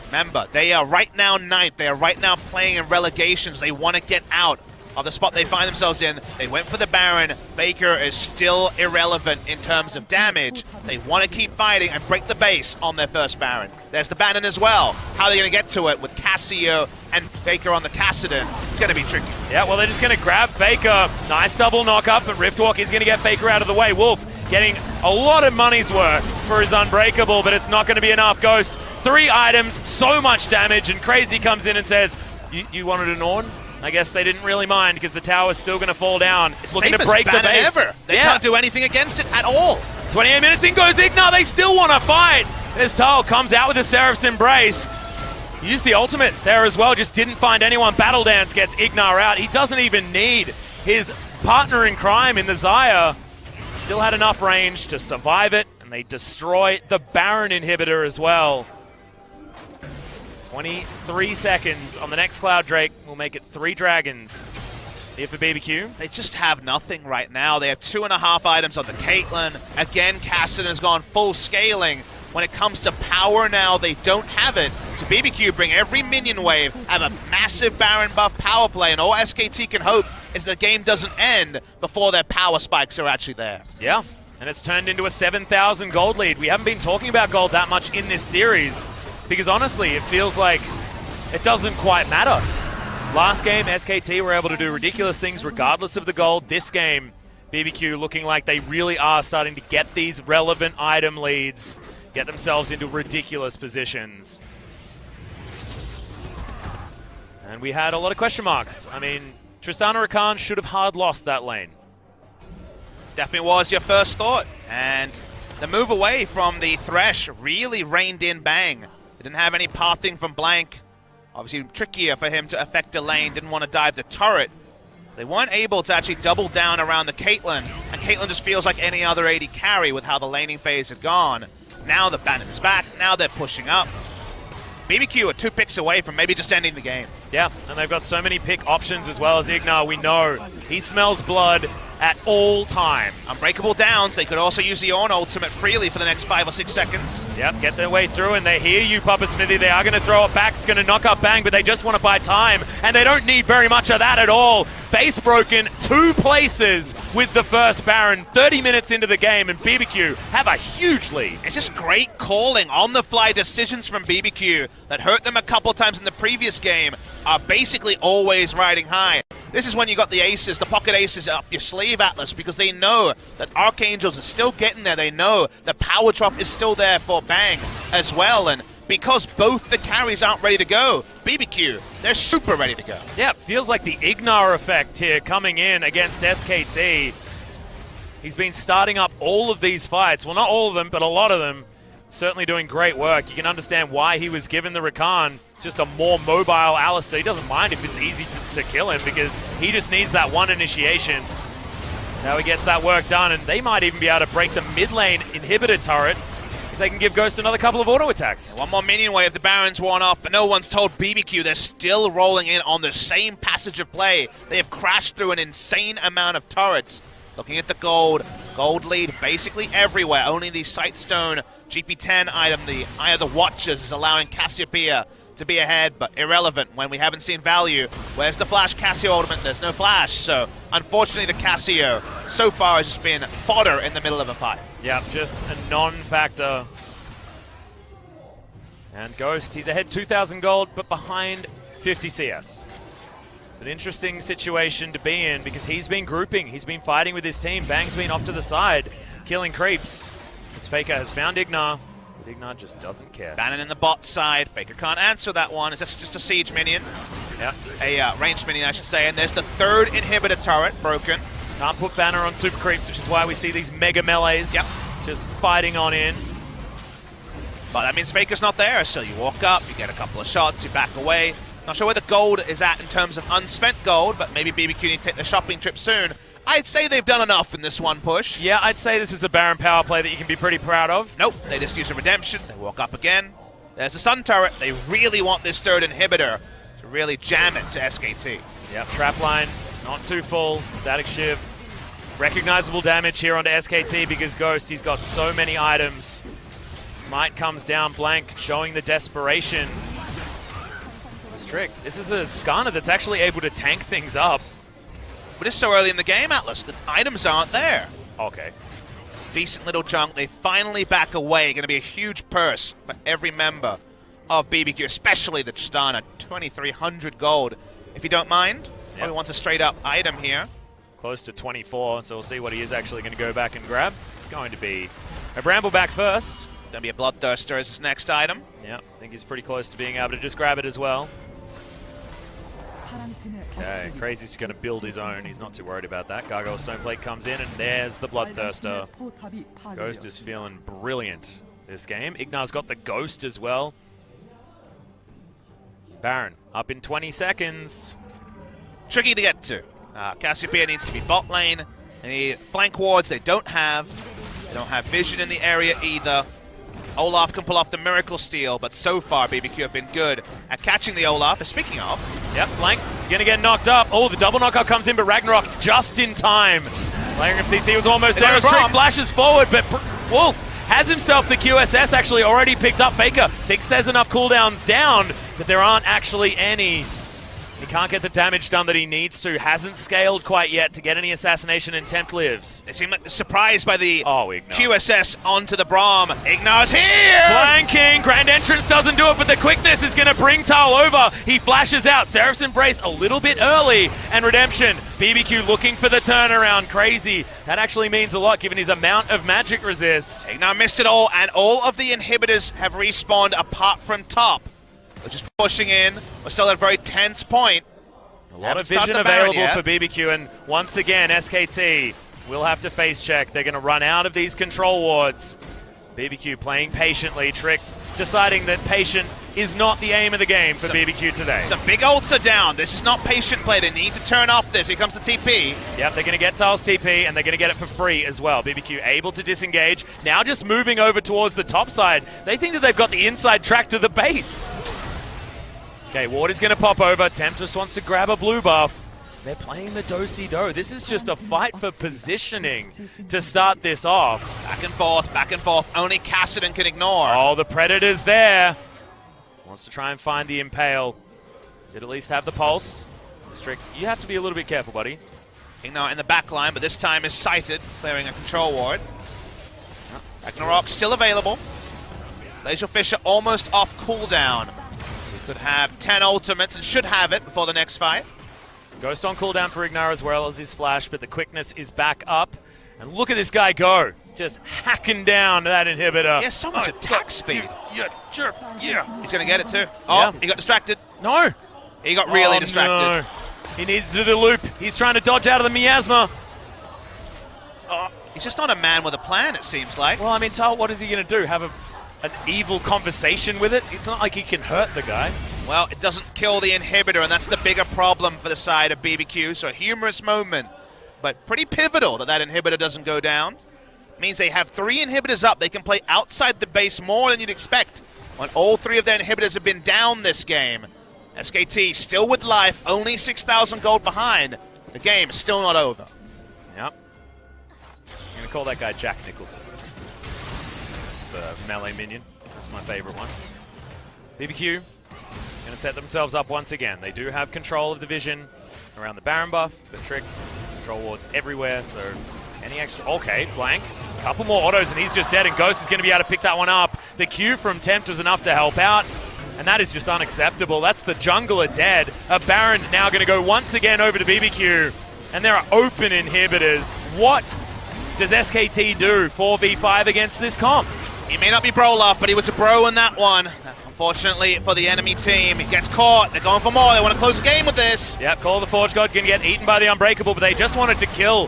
Remember, they are right now 9th. They are right now playing in relegations. They want to get out of the spot they find themselves in. They went for the Baron. Faker is still irrelevant in terms of damage. They want to keep fighting and break the base on their first Baron. There's the Bannon as well. How are they going to get to it with Cassio and Faker on the Kassadin? It's going to be tricky. Yeah, well, they're just going to grab Faker. Nice double knock-up, but Riftwalk is going to get Faker out of the way. Wolf getting a lot of money's worth for his Unbreakable, but it's not going to be enough. Ghost, 3 items, so much damage, and Crazy comes in and says, you wanted an Ornn? I guess they didn't really mind because the tower's still going to fall down. It's looking to safest break the ban base. ever. They can't do anything against it at all. 28 minutes in goes Ignar. They still want to fight. As Tal comes out with a Seraph's Embrace. Used the ultimate there as well. Just didn't find anyone. Battle Dance gets Ignar out. He doesn't even need his partner in crime in the Xayah. Still had enough range to survive it. And they destroy the Baron inhibitor as well. 23 seconds on the next Cloud Drake. We'll make it 3 dragons. Here for BBQ. They just have nothing right now. They have 2.5 items on the Caitlyn. Again, Kassadin has gone full scaling. When it comes to power now, they don't have it. So BBQ bring every minion wave, have a massive Baron buff power play, and all SKT can hope is the game doesn't end before their power spikes are actually there. Yeah, and it's turned into a 7,000 gold lead. We haven't been talking about gold that much in this series because honestly, it feels like it doesn't quite matter. Last game, SKT were able to do ridiculous things regardless of the gold. This game, BBQ looking like they really are starting to get these relevant item leads, get themselves into ridiculous positions. And we had a lot of question marks. I mean, Tristana Rakan should have hard lost that lane. Definitely was your first thought. And the move away from the Thresh really reined in Bang. They didn't have any pathing from Blank. Obviously trickier for him to affect a lane, didn't want to dive the turret. They weren't able to actually double down around the Caitlyn, and Caitlyn just feels like any other AD carry with how the laning phase had gone. Now the Baron is back, now they're pushing up. BBQ are 2 picks away from maybe just ending the game. Yeah, and they've got so many pick options as well as Ignar. We know he smells blood at all times. Unbreakable downs. They could also use the Ornn ultimate freely for the next 5 or 6 seconds. Yep, get their way through, and they hear you, Papa Smithy. They are going to throw it back. It's going to knock up Bang, but they just want to buy time, and they don't need very much of that at all. Base broken 2 places with the first Baron, 30 minutes into the game, and BBQ have a huge lead. It's just great calling, on-the-fly decisions from BBQ that hurt them a couple times in the previous game are basically always riding high. This is when you got the aces, the pocket aces up your sleeve, Atlas, because they know that Archangels are still getting there. They know the power drop is still there for Bang as well, and because both the carries aren't ready to go, BBQ, they're super ready to go. Yeah, it feels like the Ignar effect here coming in against SKT. He's been starting up all of these fights. Well, not all of them, but a lot of them. Certainly doing great work. You can understand why he was given the Rakan. Just a more mobile Alistar. He doesn't mind if it's easy to kill him because he just needs that one initiation. Now he gets that work done, and they might even be able to break the mid lane inhibitor turret if they can give Ghost another couple of auto attacks. One more minion wave, the Baron's worn off, but no one's told BBQ they're still rolling in on the same passage of play. They have crashed through an insane amount of turrets. Looking at the gold lead basically everywhere. Only the Sightstone GP10 item, the Eye of the Watchers, is allowing Cassiopeia to be ahead, but irrelevant when we haven't seen value. Where's the Flash Cassio ultimate? There's no Flash, so unfortunately the Cassio so far has just been fodder in the middle of a fight. Yeah, just a non-factor. And Ghost, he's ahead 2,000 gold, but behind 50 CS. It's an interesting situation to be in because he's been grouping, he's been fighting with his team. Bang's been off to the side, killing creeps. This Faker has found Ignar, but Ignar just doesn't care. Bannon in the bot side. Faker can't answer that one. It's just a siege minion. Yeah. A ranged minion, I should say. And there's the 3rd inhibitor turret broken. Can't put Banner on super creeps, which is why we see these mega melees just fighting on in. But that means Faker's not there, so you walk up, you get a couple of shots, you back away. Not sure where the gold is at in terms of unspent gold, but maybe BBQ need to take the shopping trip soon. I'd say they've done enough in this one push. Yeah, I'd say this is a Baron power play that you can be pretty proud of. Nope, they just use a redemption, they walk up again. There's a Sun turret. They really want this 3rd inhibitor to really jam it to SKT. Yep, trap line, not too full, static shiv. Recognizable damage here onto SKT because Ghost, he's got so many items. Smite comes down blank, showing the desperation. This trick. This is a Skarner that's actually able to tank things up. But it's so early in the game, Atlas, the items aren't there. Okay. Decent little chunk. They finally back away. Going to be a huge purse for every member of BBQ, especially the Tristana. 2,300 gold, if you don't mind. Probably wants a straight-up item here. Close to 24, so we'll see what he is actually going to go back and grab. It's going to be a Brambleback first. Going to be a Bloodthirster as his next item. Yeah, I think he's pretty close to being able to just grab it as well. Okay, Crazy's going to build his own. He's not too worried about that. Gargoyle Stoneplate comes in, and there's the Bloodthirster. Ghost is feeling brilliant this game. Ignar's got the Ghost as well. Baron up in 20 seconds. Tricky to get to. Cassiopeia needs to be bot lane. They need flank wards. They don't have. They don't have vision in the area either. Olaf can pull off the Miracle Steal, but so far BBQ have been good at catching the Olaf. Speaking of, yep, Blank is going to get knocked up. Oh, the double knockout comes in, but Ragnarok just in time. Player of CC was almost there. Trick flashes forward, but Wolf has himself the QSS actually already picked up. Faker thinks there's enough cooldowns down, but there aren't actually any. He can't get the damage done that he needs to. Hasn't scaled quite yet to get any assassination, and Tempt lives. They seem like surprised by the Ignar. QSS onto the Braum. Ignar's here! Flanking! Grand Entrance doesn't do it, but the quickness is going to bring Tal over. He flashes out. Seraph's Embrace a little bit early. And Redemption. BBQ looking for the turnaround. Crazy. That actually means a lot given his amount of magic resist. Ignar missed it all, and all of the inhibitors have respawned apart from top. We're just pushing in. We're still at a very tense point. A lot of vision available for BBQ, and once again, SKT will have to face check. They're going to run out of these control wards. BBQ playing patiently. Trick deciding that patient is not the aim of the game for BBQ today. Some big ults are down. This is not patient play. They need to turn off this. Here comes the TP. Yep, they're going to get Tal's TP, and they're going to get it for free as well. BBQ able to disengage. Now just moving over towards the top side. They think that they've got the inside track to the base. Okay, Ward is going to pop over. Tempt just wants to grab a blue buff. They're playing the do-si-do. This is just a fight for positioning to start this off. Back and forth, back and forth. Only Kassadin can ignore. Oh, the Predator's there. Wants to try and find the Impale. Did at least have the Pulse. Strick, you have to be a little bit careful, buddy. Ignar in the back line, but this time is sighted, clearing a control ward. Ragnarok still available. Glacial Fisher almost off cooldown. Could have 10 ultimates and should have it before the next fight. Ghost on cooldown for Ignar as well as his flash, but the quickness is back up. And look at this guy go. Just hacking down that inhibitor. He has so much attack speed. Yeah. He's going to get it too. Oh, he got distracted. No. He got really distracted. No. He needs to do the loop. He's trying to dodge out of the miasma. Oh. He's just not a man with a plan, it seems like. Well, I mean, Tal, what is he going to do? Have an evil conversation with it? It's not like he can hurt the guy. Well, it doesn't kill the inhibitor, and that's the bigger problem for the side of BBQ. So a humorous moment, but pretty pivotal that inhibitor doesn't go down. It means they have 3 inhibitors up. They can play outside the base more than you'd expect when all 3 of their inhibitors have been down this game. SKT still with life, only 6,000 gold behind. The game is still not over. Yep. I'm going to call that guy Jack Nicholson. That's the melee minion. That's my favorite one. BBQ going to set themselves up once again. They do have control of the vision around the Baron buff, the Trick, control wards everywhere, so any extra... Okay, Blank. A couple more autos and he's just dead, and Ghost is going to be able to pick that one up. The Q from Tempt was enough to help out, and that is just unacceptable. That's the jungler dead. A Baron now going to go once again over to BBQ, and there are open inhibitors. What does SKT do 4v5 against this comp? He may not be Brolaf, but he was a bro in that one. Unfortunately for the enemy team, he gets caught. They're going for more. They want to close the game with this. Yep, Call of the Forge God can get eaten by the Unbreakable, but they just wanted to kill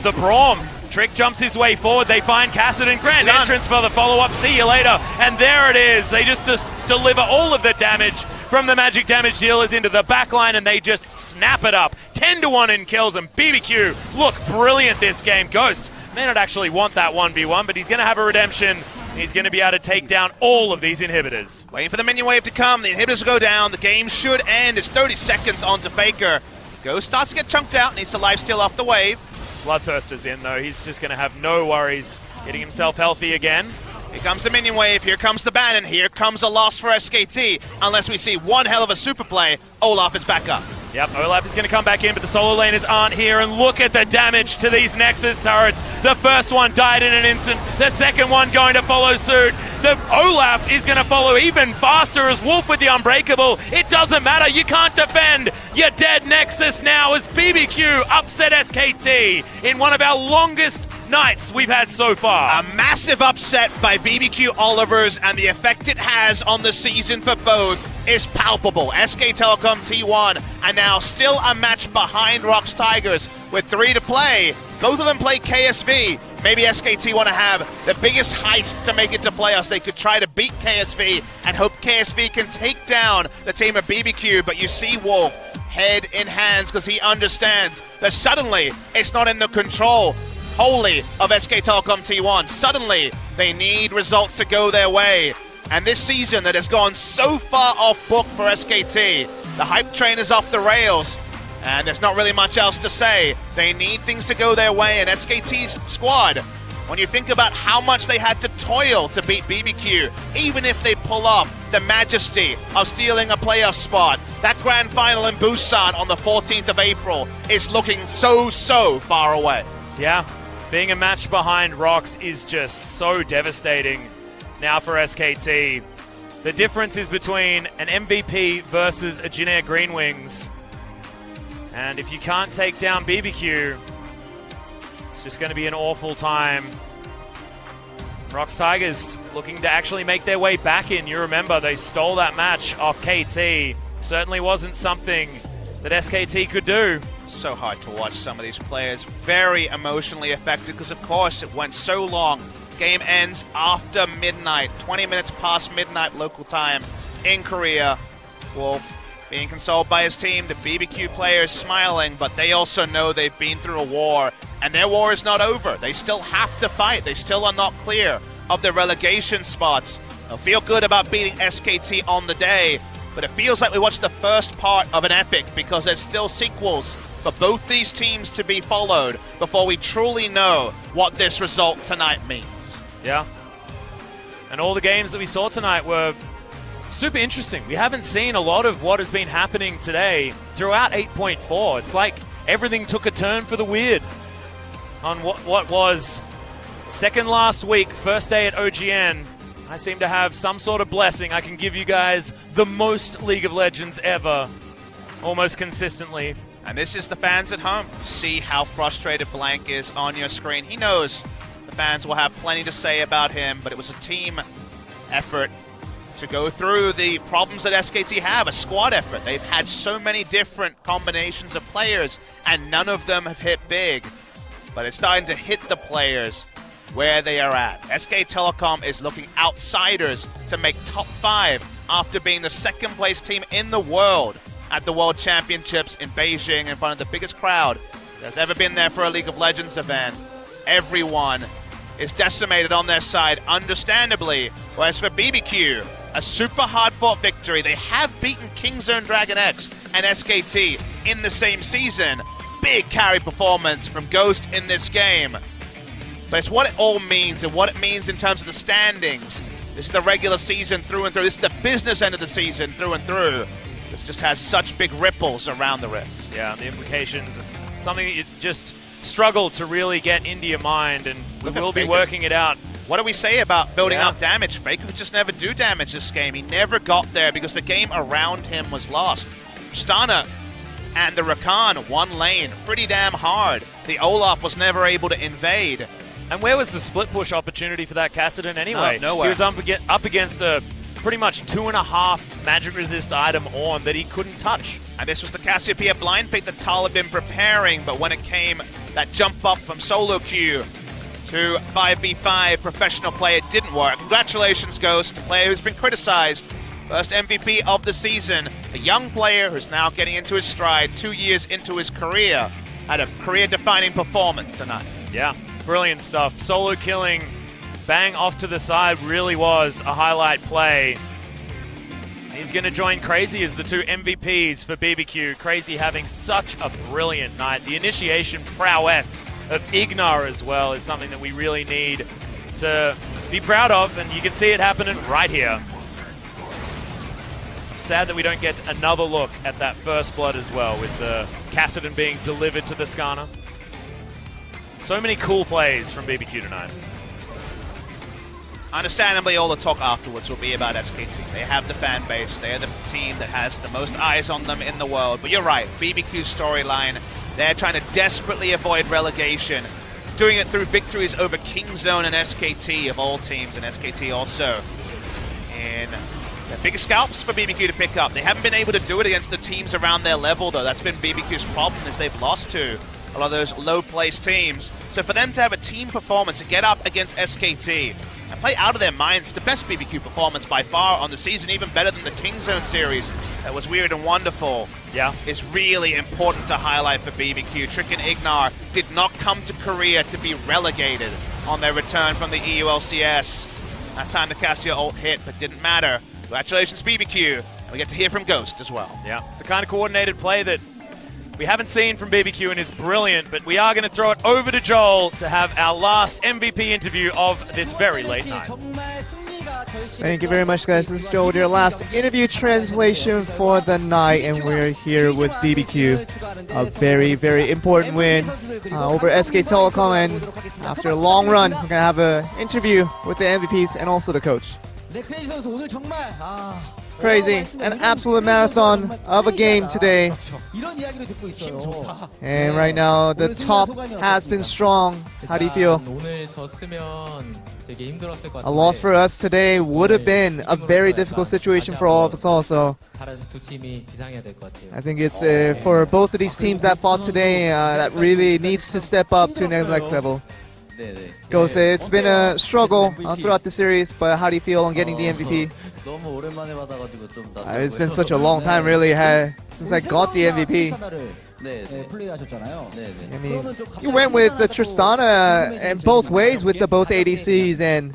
the Braum. Trick jumps his way forward. They find Kassadin. Grand Entrance for the follow-up. See you later. And there it is. They just deliver all of the damage from the magic damage dealers into the backline, and they just snap it up. 10-1 in kills, and BBQ look brilliant this game. Ghost may not actually want that 1v1, but he's going to have a redemption. He's going to be able to take down all of these inhibitors. Waiting for the minion wave to come. The inhibitors will go down. The game should end. It's 30 seconds onto Faker. Ghost starts to get chunked out. Needs to lifesteal off the wave. Bloodthirster's in, though. He's just going to have no worries getting himself healthy again. Here comes the minion wave. Here comes the ban, and here comes a loss for SKT. Unless we see one hell of a super play, Olaf is back up. Yep, Olaf is going to come back in, but the solo laners aren't here, and look at the damage to these Nexus turrets. The first one died in an instant, the second one going to follow suit. The Olaf is going to follow even faster as Wolf with the Unbreakable. It doesn't matter, you can't defend. You're dead Nexus now as BBQ upset SKT in one of our longest nights we've had so far. A massive upset by BBQ Olivers and the effect it has on the season for both. is palpable. SK Telecom T1 are now still a match behind Rox Tigers with 3 to play. Both of them play KSV. Maybe SKT want to have the biggest heist to make it to playoffs. They could try to beat KSV and hope KSV can take down the team of BBQ, but you see Wolf head in hands because he understands that suddenly it's not in the control wholly of SK Telecom T1. Suddenly they need results to go their way. And this season that has gone so far off book for SKT, the hype train is off the rails. And there's not really much else to say. They need things to go their way, and SKT's squad, when you think about how much they had to toil to beat BBQ, even if they pull off the majesty of stealing a playoff spot, that grand final in Busan on the 14th of April is looking so far away. Yeah, being a match behind Rox is just so devastating now for SKT. The difference is between an MVP versus a Jin Green Wings. And if you can't take down BBQ, it's just going to be an awful time. Rox Tigers looking to actually make their way back in. You remember, they stole that match off KT. Certainly wasn't something that SKT could do. So hard to watch some of these players. Very emotionally affected because, of course, it went so long. Game ends after midnight, 20 minutes past midnight local time in Korea. Wolf being consoled by his team, the BBQ players smiling, but they also know they've been through a war, and their war is not over. They still have to fight. They still are not clear of their relegation spots. They'll feel good about beating SKT on the day, but it feels like we watched the first part of an epic because there's still sequels for both these teams to be followed before we truly know what this result tonight means. Yeah. And all the games that we saw tonight were super interesting. We haven't seen a lot of what has been happening today throughout 8.4. It's like everything took a turn for the weird on what was second last week, first day at OGN. I seem to have some sort of blessing. I can give you guys the most League of Legends ever, almost consistently. And this is the fans at home. See how frustrated Blank is on your screen. He knows the fans will have plenty to say about him, but it was a team effort to go through the problems that SKT have, a squad effort. They've had so many different combinations of players, and none of them have hit big. But it's starting to hit the players where they are at. SK Telecom is looking outsiders to make top 5 after being the second place team in the world at the World Championships in Beijing in front of the biggest crowd that's ever been there for a League of Legends event. Everyone is decimated on their side, understandably. Whereas for BBQ, a super hard-fought victory. They have beaten Kingzone Dragon X and SKT in the same season. Big carry performance from Ghost in this game. But it's what it all means and what it means in terms of the standings. This is the regular season through and through. This is the business end of the season through and through. This just has such big ripples around the rift. Yeah, the implications is something that you just struggle to really get into your mind, and we will be working it out. What do we say about building up damage? Faker could just never do damage this game. He never got there because the game around him was lost. Stana and the Rakan, one lane, pretty damn hard. The Olaf was never able to invade. And where was the split push opportunity for that Kassadin anyway? Nowhere. He was up against a pretty much 2.5 magic resist item on that he couldn't touch. And this was the Cassiopeia blind pick that Tal had been preparing, but when it came, that jump up from solo queue to 5v5 professional play, it didn't work. Congratulations, Ghost, a player who's been criticized. First MVP of the season, a young player who's now getting into his stride 2 years into his career. Had a career-defining performance tonight. Yeah, brilliant stuff. Solo killing, bang off to the side, really was a highlight play. He's going to join Crazy as the 2 MVPs for BBQ. Crazy having such a brilliant night. The initiation prowess of Ignar as well is something that we really need to be proud of, and you can see it happening right here. Sad that we don't get another look at that first blood as well, with the Kassadin being delivered to the Skarner. So many cool plays from BBQ tonight. Understandably, all the talk afterwards will be about SKT. They have the fan base. They're the team that has the most eyes on them in the world. But you're right, BBQ's storyline, they're trying to desperately avoid relegation, doing it through victories over Kingzone and SKT of all teams, and SKT also in They're big scalps for BBQ to pick up. They haven't been able to do it against the teams around their level, though. That's been BBQ's problem, is they've lost to a lot of those low-placed teams. So for them to have a team performance and get up against SKT and play out of their minds, the best BBQ performance by far on the season, even better than the King Zone series. That was weird and wonderful. Yeah. Is really important to highlight for BBQ. Trick and Ignar did not come to Korea to be relegated on their return from the EU LCS. That time the Cassia ult hit, but didn't matter. Congratulations, BBQ. And we get to hear from Ghost as well. Yeah, it's the kind of coordinated play that we haven't seen from BBQ and is brilliant, but we are going to throw it over to Joel to have our last MVP interview of this very late night. Thank you very much, guys. This is Joel with your last interview translation for the night, and we're here with BBQ. A very, very important win over SK Telecom, and after a long run, we're going to have an interview with the MVPs and also the coach. Crazy, an absolute marathon of a game today. And right now, the top has been strong. How do you feel? A loss for us today would have been a very difficult situation for all of us also. I think it's for both of these teams that fought today that really needs to step up to the next level. Ghost, it's been a struggle throughout the series, but how do you feel on getting the MVP? It's been such a long time, really, since I got the MVP. I mean, you went with the Tristana and both ways with the both ADCs, and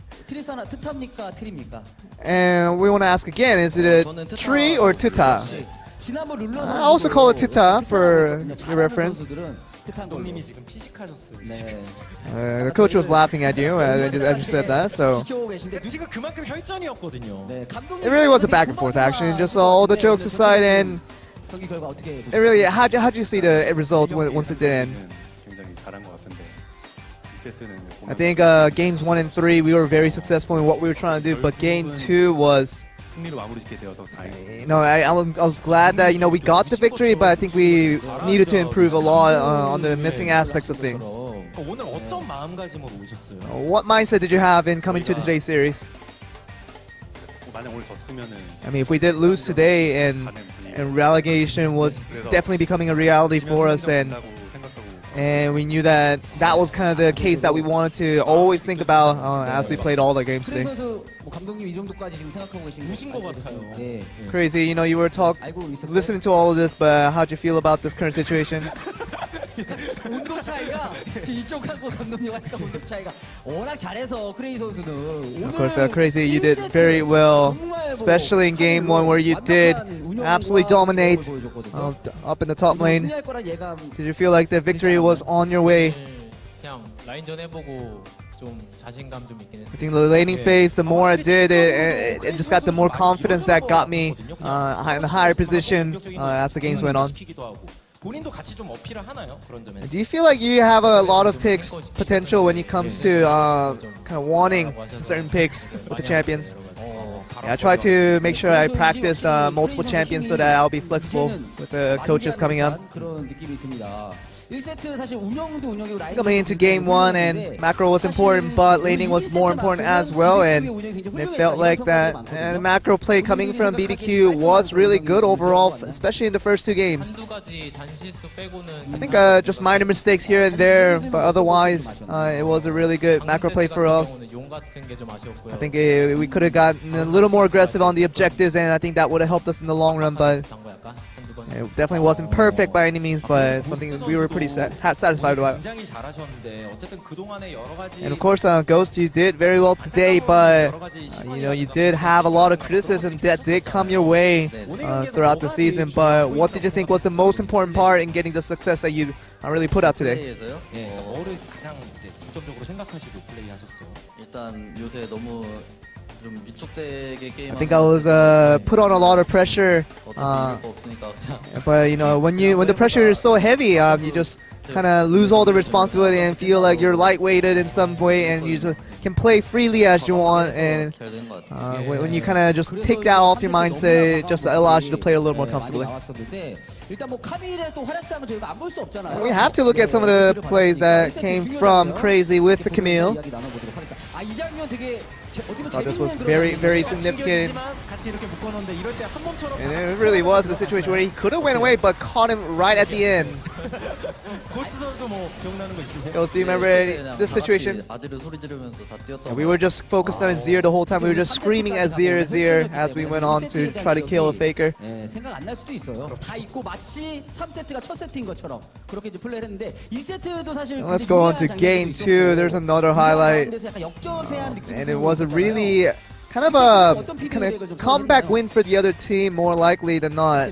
we want to ask again, is it a tree or Tita? I also call it Tita for your reference. The coach was laughing at you as you said that, so it really was a back and forth action. Just all the jokes aside, and it really, how'd you see the result once it did end? I think games 1 and 3 we were very successful in what we were trying to do, but game 2 was, I was glad that we got the victory, but I think we needed to improve a lot on the missing aspects of things. What mindset did you have in coming to today's series? I mean, if we did lose today and relegation was definitely becoming a reality for us, and we knew that was kind of the case that we wanted to always think about as we played all the games today. Crazy, you were listening to all of this, but how'd you feel about this current situation? Of course, Crazy, you did very well, especially in game 1 where you did absolutely dominate up in the top lane. Did you feel like the victory was on your way? I think the laning phase, the more I did it just got the more confidence that got me in a higher position as the games went on. Do you feel like you have a lot of picks potential when it comes to kind of wanting certain picks with the champions? Yeah, I try to make sure I practice multiple champions so that I'll be flexible with the coaches coming up. Coming into game 1, and macro was important, but laning was more important as well, and it felt like that. And the macro play coming from BBQ was really good overall, especially in the first 2 games. I think just minor mistakes here and there, but otherwise it was a really good macro play for us. I think we could have gotten a little more aggressive on the objectives, and I think that would have helped us in the long run, but it definitely wasn't perfect by any means, but something we were pretty satisfied about. And of course, Ghost, you did very well today, but you did have a lot of criticism that did come your way throughout the season. But what did you think was the most important part in getting the success that you really put out today? I think I was put on a lot of pressure, but when the pressure is so heavy, you just kind of lose all the responsibility and feel like you're lightweighted in some way, and you just can play freely as you want. And when you kind of just take that off your mindset, it just allows you to play a little more comfortably. We have to look at some of the plays that came from Crazy with the Camille. This was very, very significant And it really was the situation where he could have went away, but caught him right at the end. Ghost, do you remember this situation? We were just focused on Azir the whole time. We were just screaming Azir, Azir as we went on to try to kill a faker. Let's go on to game 2. There's another highlight. And it was a really kind of a comeback win for the other team, more likely than not.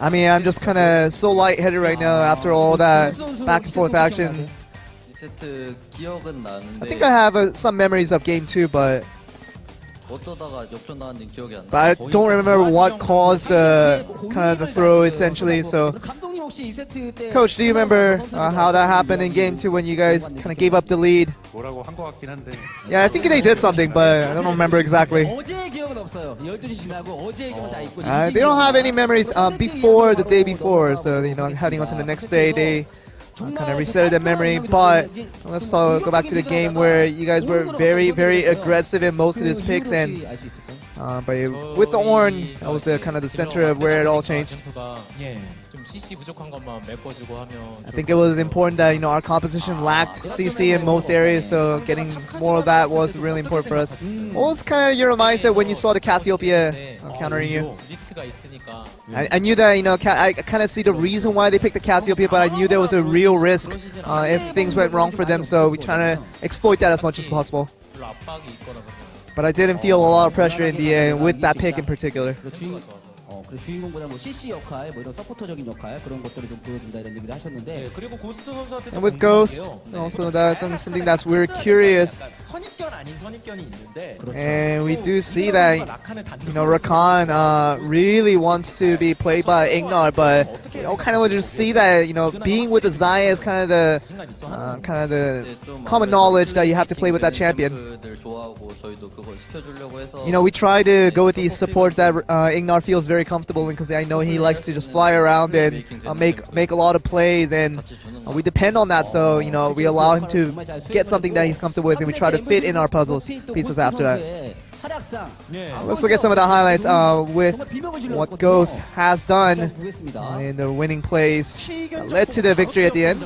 I mean, I'm just kind of so lightheaded right now after all that back and forth action. I think I have some memories of game 2, but I don't remember what caused kind of the throw essentially. So, Coach, do you remember how that happened in game 2 when you guys kind of gave up the lead? Yeah, I think they did something, but I don't remember exactly. They don't have any memories before the day before, so heading on to the next day, they kind of reset their memory. But let's go back to the game where you guys were very, very aggressive in most of these picks, and but with the Ornn, that was the kind of the center of where it all changed. I think it was important that our composition lacked CC in most areas, so getting more of that was really important for us. What was kind of your mindset when you saw the Cassiopeia countering you? I knew that I kind of see the reason why they picked the Cassiopeia, but I knew there was a real risk if things went wrong for them, so we trying to exploit that as much as possible. But I didn't feel a lot of pressure in the end with that pick in particular. And with Ghost, also that's something that's we're curious. And we do see that Rakan really wants to be played by Ignar, but kind of just see that being with the Xayah is kind of the common knowledge that you have to play with that champion. We try to go with these supports that Ignar feels very comfortable in, because I know he likes to just fly around and make a lot of plays, and we depend on that. So we allow him to get something that he's comfortable with, and we try to fit in our pieces after that. Let's look at some of the highlights with what Ghost has done in the winning plays that led to the victory at the end.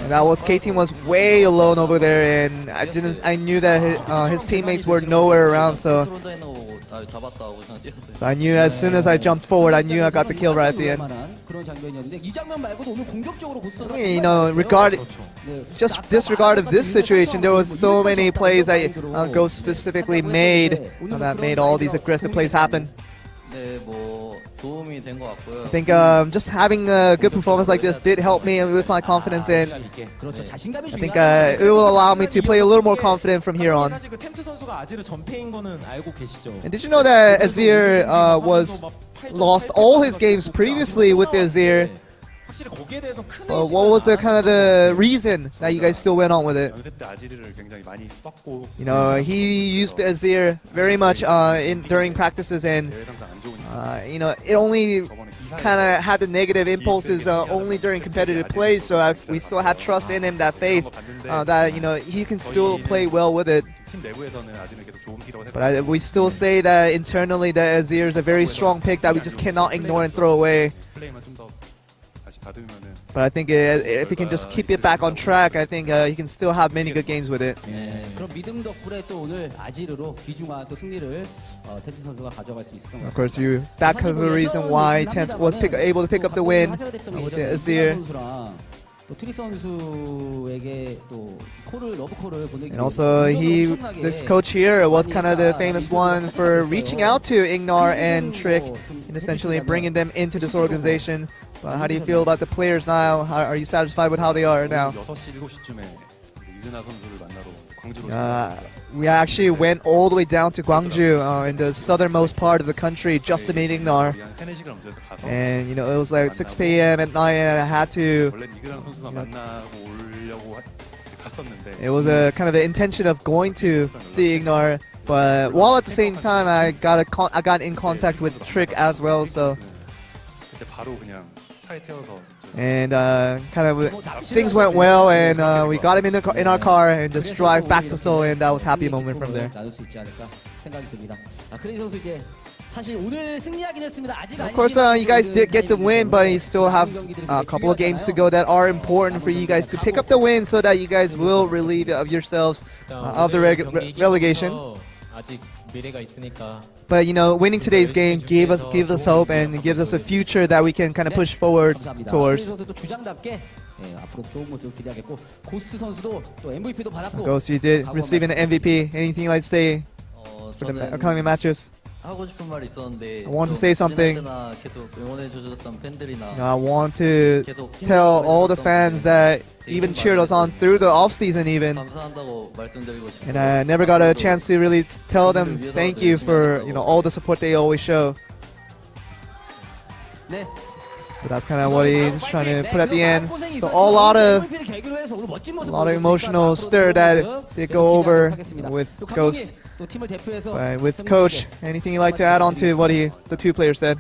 And that was K-Team was way alone over there, and I knew that his teammates were nowhere around, so I knew as soon as I jumped forward, I knew I got the kill right at the end. Disregard of this situation, there was so many plays that Ghost specifically made that made all these aggressive plays happen. I think just having a good performance like this did help me with my confidence, and I think it will allow me to play a little more confident from here on. And did you know that Azir lost all his games previously with the Azir? What was the kind of the reason that you guys still went on with it? He used the Azir very much during practices, and it only kind of had the negative impulses only during competitive plays. So we still have trust in him, that faith that he can still play well with it. But we still say that internally that Azir is a very strong pick that we just cannot ignore and throw away. But I think if he can just keep it back on track, I think he can still have many good games with it. Of course, that was the reason why Tent was able to pick up the win with the Azir. And also, this coach here was kind of the famous one for reaching out to Ignar and Trick and essentially bringing them into this organization. How do you feel about the players now? Are you satisfied with how they are now? We actually went all the way down to Gwangju in the southernmost part of the country just to meet Ignar. And it was like 6 p.m. at night, and I had to. It was a kind of the intention of going to see Ignar, but while at the same time I got in contact with Trick as well. So And kind of things went well, and we got him in our car and just drive back to Seoul, and that was a happy moment from there. Of course, you guys did get the win, but you still have a couple of games to go that are important for you guys to pick up the win so that you guys will relieve of yourselves of the relegation. But you know, winning today's game gives us hope and gives us a future that we can kind of push forward towards. Ghost, you did receive an MVP. Anything you'd like to say for the upcoming matches? I want to say something. I want to tell all the fans that even cheered us on through the off-season even. And I never got a chance to really tell them thank you for all the support they always show. So that's kind of what he's trying to put at the end. So a lot of emotional stir that did go over with Ghost. But with Coach, anything you'd like to add on to what the two players said?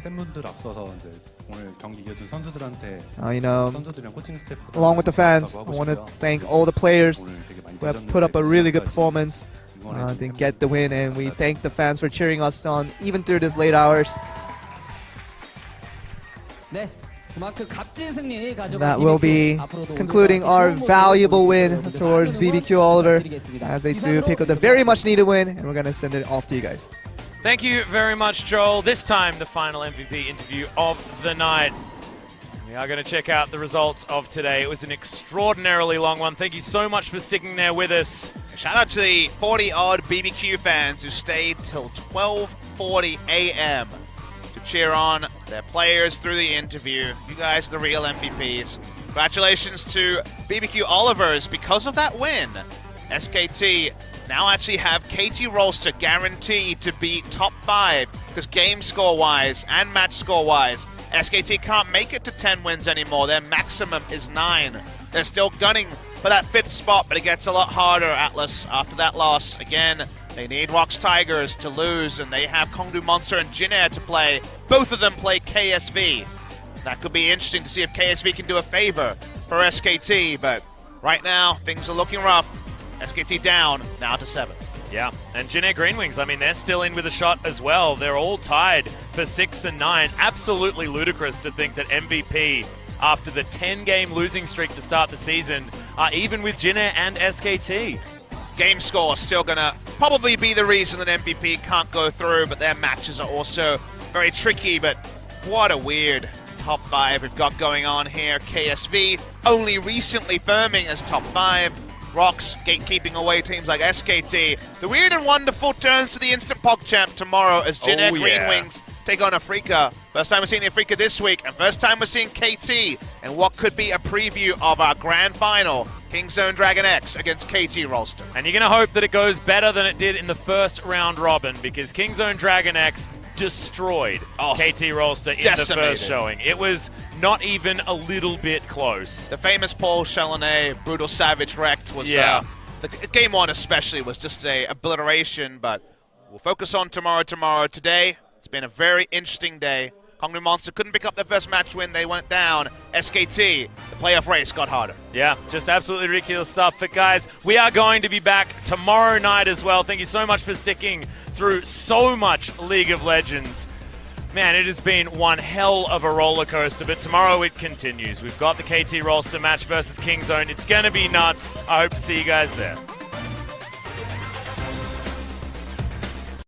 Along with the fans, I want to thank all the players who have put up a really good performance to get the win, and we thank the fans for cheering us on even through these late hours. That will be concluding our valuable win towards BBQ Oliver as they do pick up the very much needed win, and we're going to send it off to you guys. Thank you very much, Joel. This time, the final MVP interview of the night. We are going to check out the results of today. It was an extraordinarily long one. Thank you so much for sticking there with us. Shout out to the 40-odd BBQ fans who stayed till 12:40 a.m. to cheer on their players through the interview. You guys are the real MVPs. Congratulations to BBQ Olivers. Because of that win, SKT now actually have KT Rolster guaranteed to be top 5, because game score-wise and match score-wise, SKT can't make it to 10 wins anymore. Their maximum is 9. They're still gunning for that 5th spot, but it gets a lot harder, Atlas, after that loss. Again, they need Rox Tigers to lose, and they have Kongdu Monster and Jinair to play. Both of them play KSV. That could be interesting to see if KSV can do a favor for SKT, but right now, things are looking rough. SKT down, now to 7. Yeah, and Jinair Greenwings, I mean, they're still in with a shot as well. They're all tied for 6 and 9. Absolutely ludicrous to think that MVP, after the 10-game losing streak to start the season, are even with Jinair and SKT. Game score still gonna probably be the reason that MVP can't go through, but their matches are also very tricky. But what a weird top 5 we've got going on here. KSV only recently firming as top 5. Rox gatekeeping away teams like SKT. The weird and wonderful turns to the instant PogChamp tomorrow as Jinair Greenwings take on Afrika. First time we're seeing the Afrika this week, and first time we're seeing KT, and what could be a preview of our grand final, Kingzone Dragon X against KT Rolster. And you're going to hope that it goes better than it did in the first round robin, because Kingzone Dragon X destroyed KT Rolster in the first showing. It was not even a little bit close. The famous Paul Chalonnet Brutal Savage wrecked was, the game 1 especially was just a obliteration, but we'll focus on tomorrow. Today, it's been a very interesting day. Kongdu Monster couldn't pick up their first match win. They went down. SKT, the playoff race got harder. Yeah, just absolutely ridiculous stuff. But guys, we are going to be back tomorrow night as well. Thank you so much for sticking through so much League of Legends. Man, it has been one hell of a roller coaster, but tomorrow it continues. We've got the KT Rolster match versus Kingzone. It's going to be nuts. I hope to see you guys there.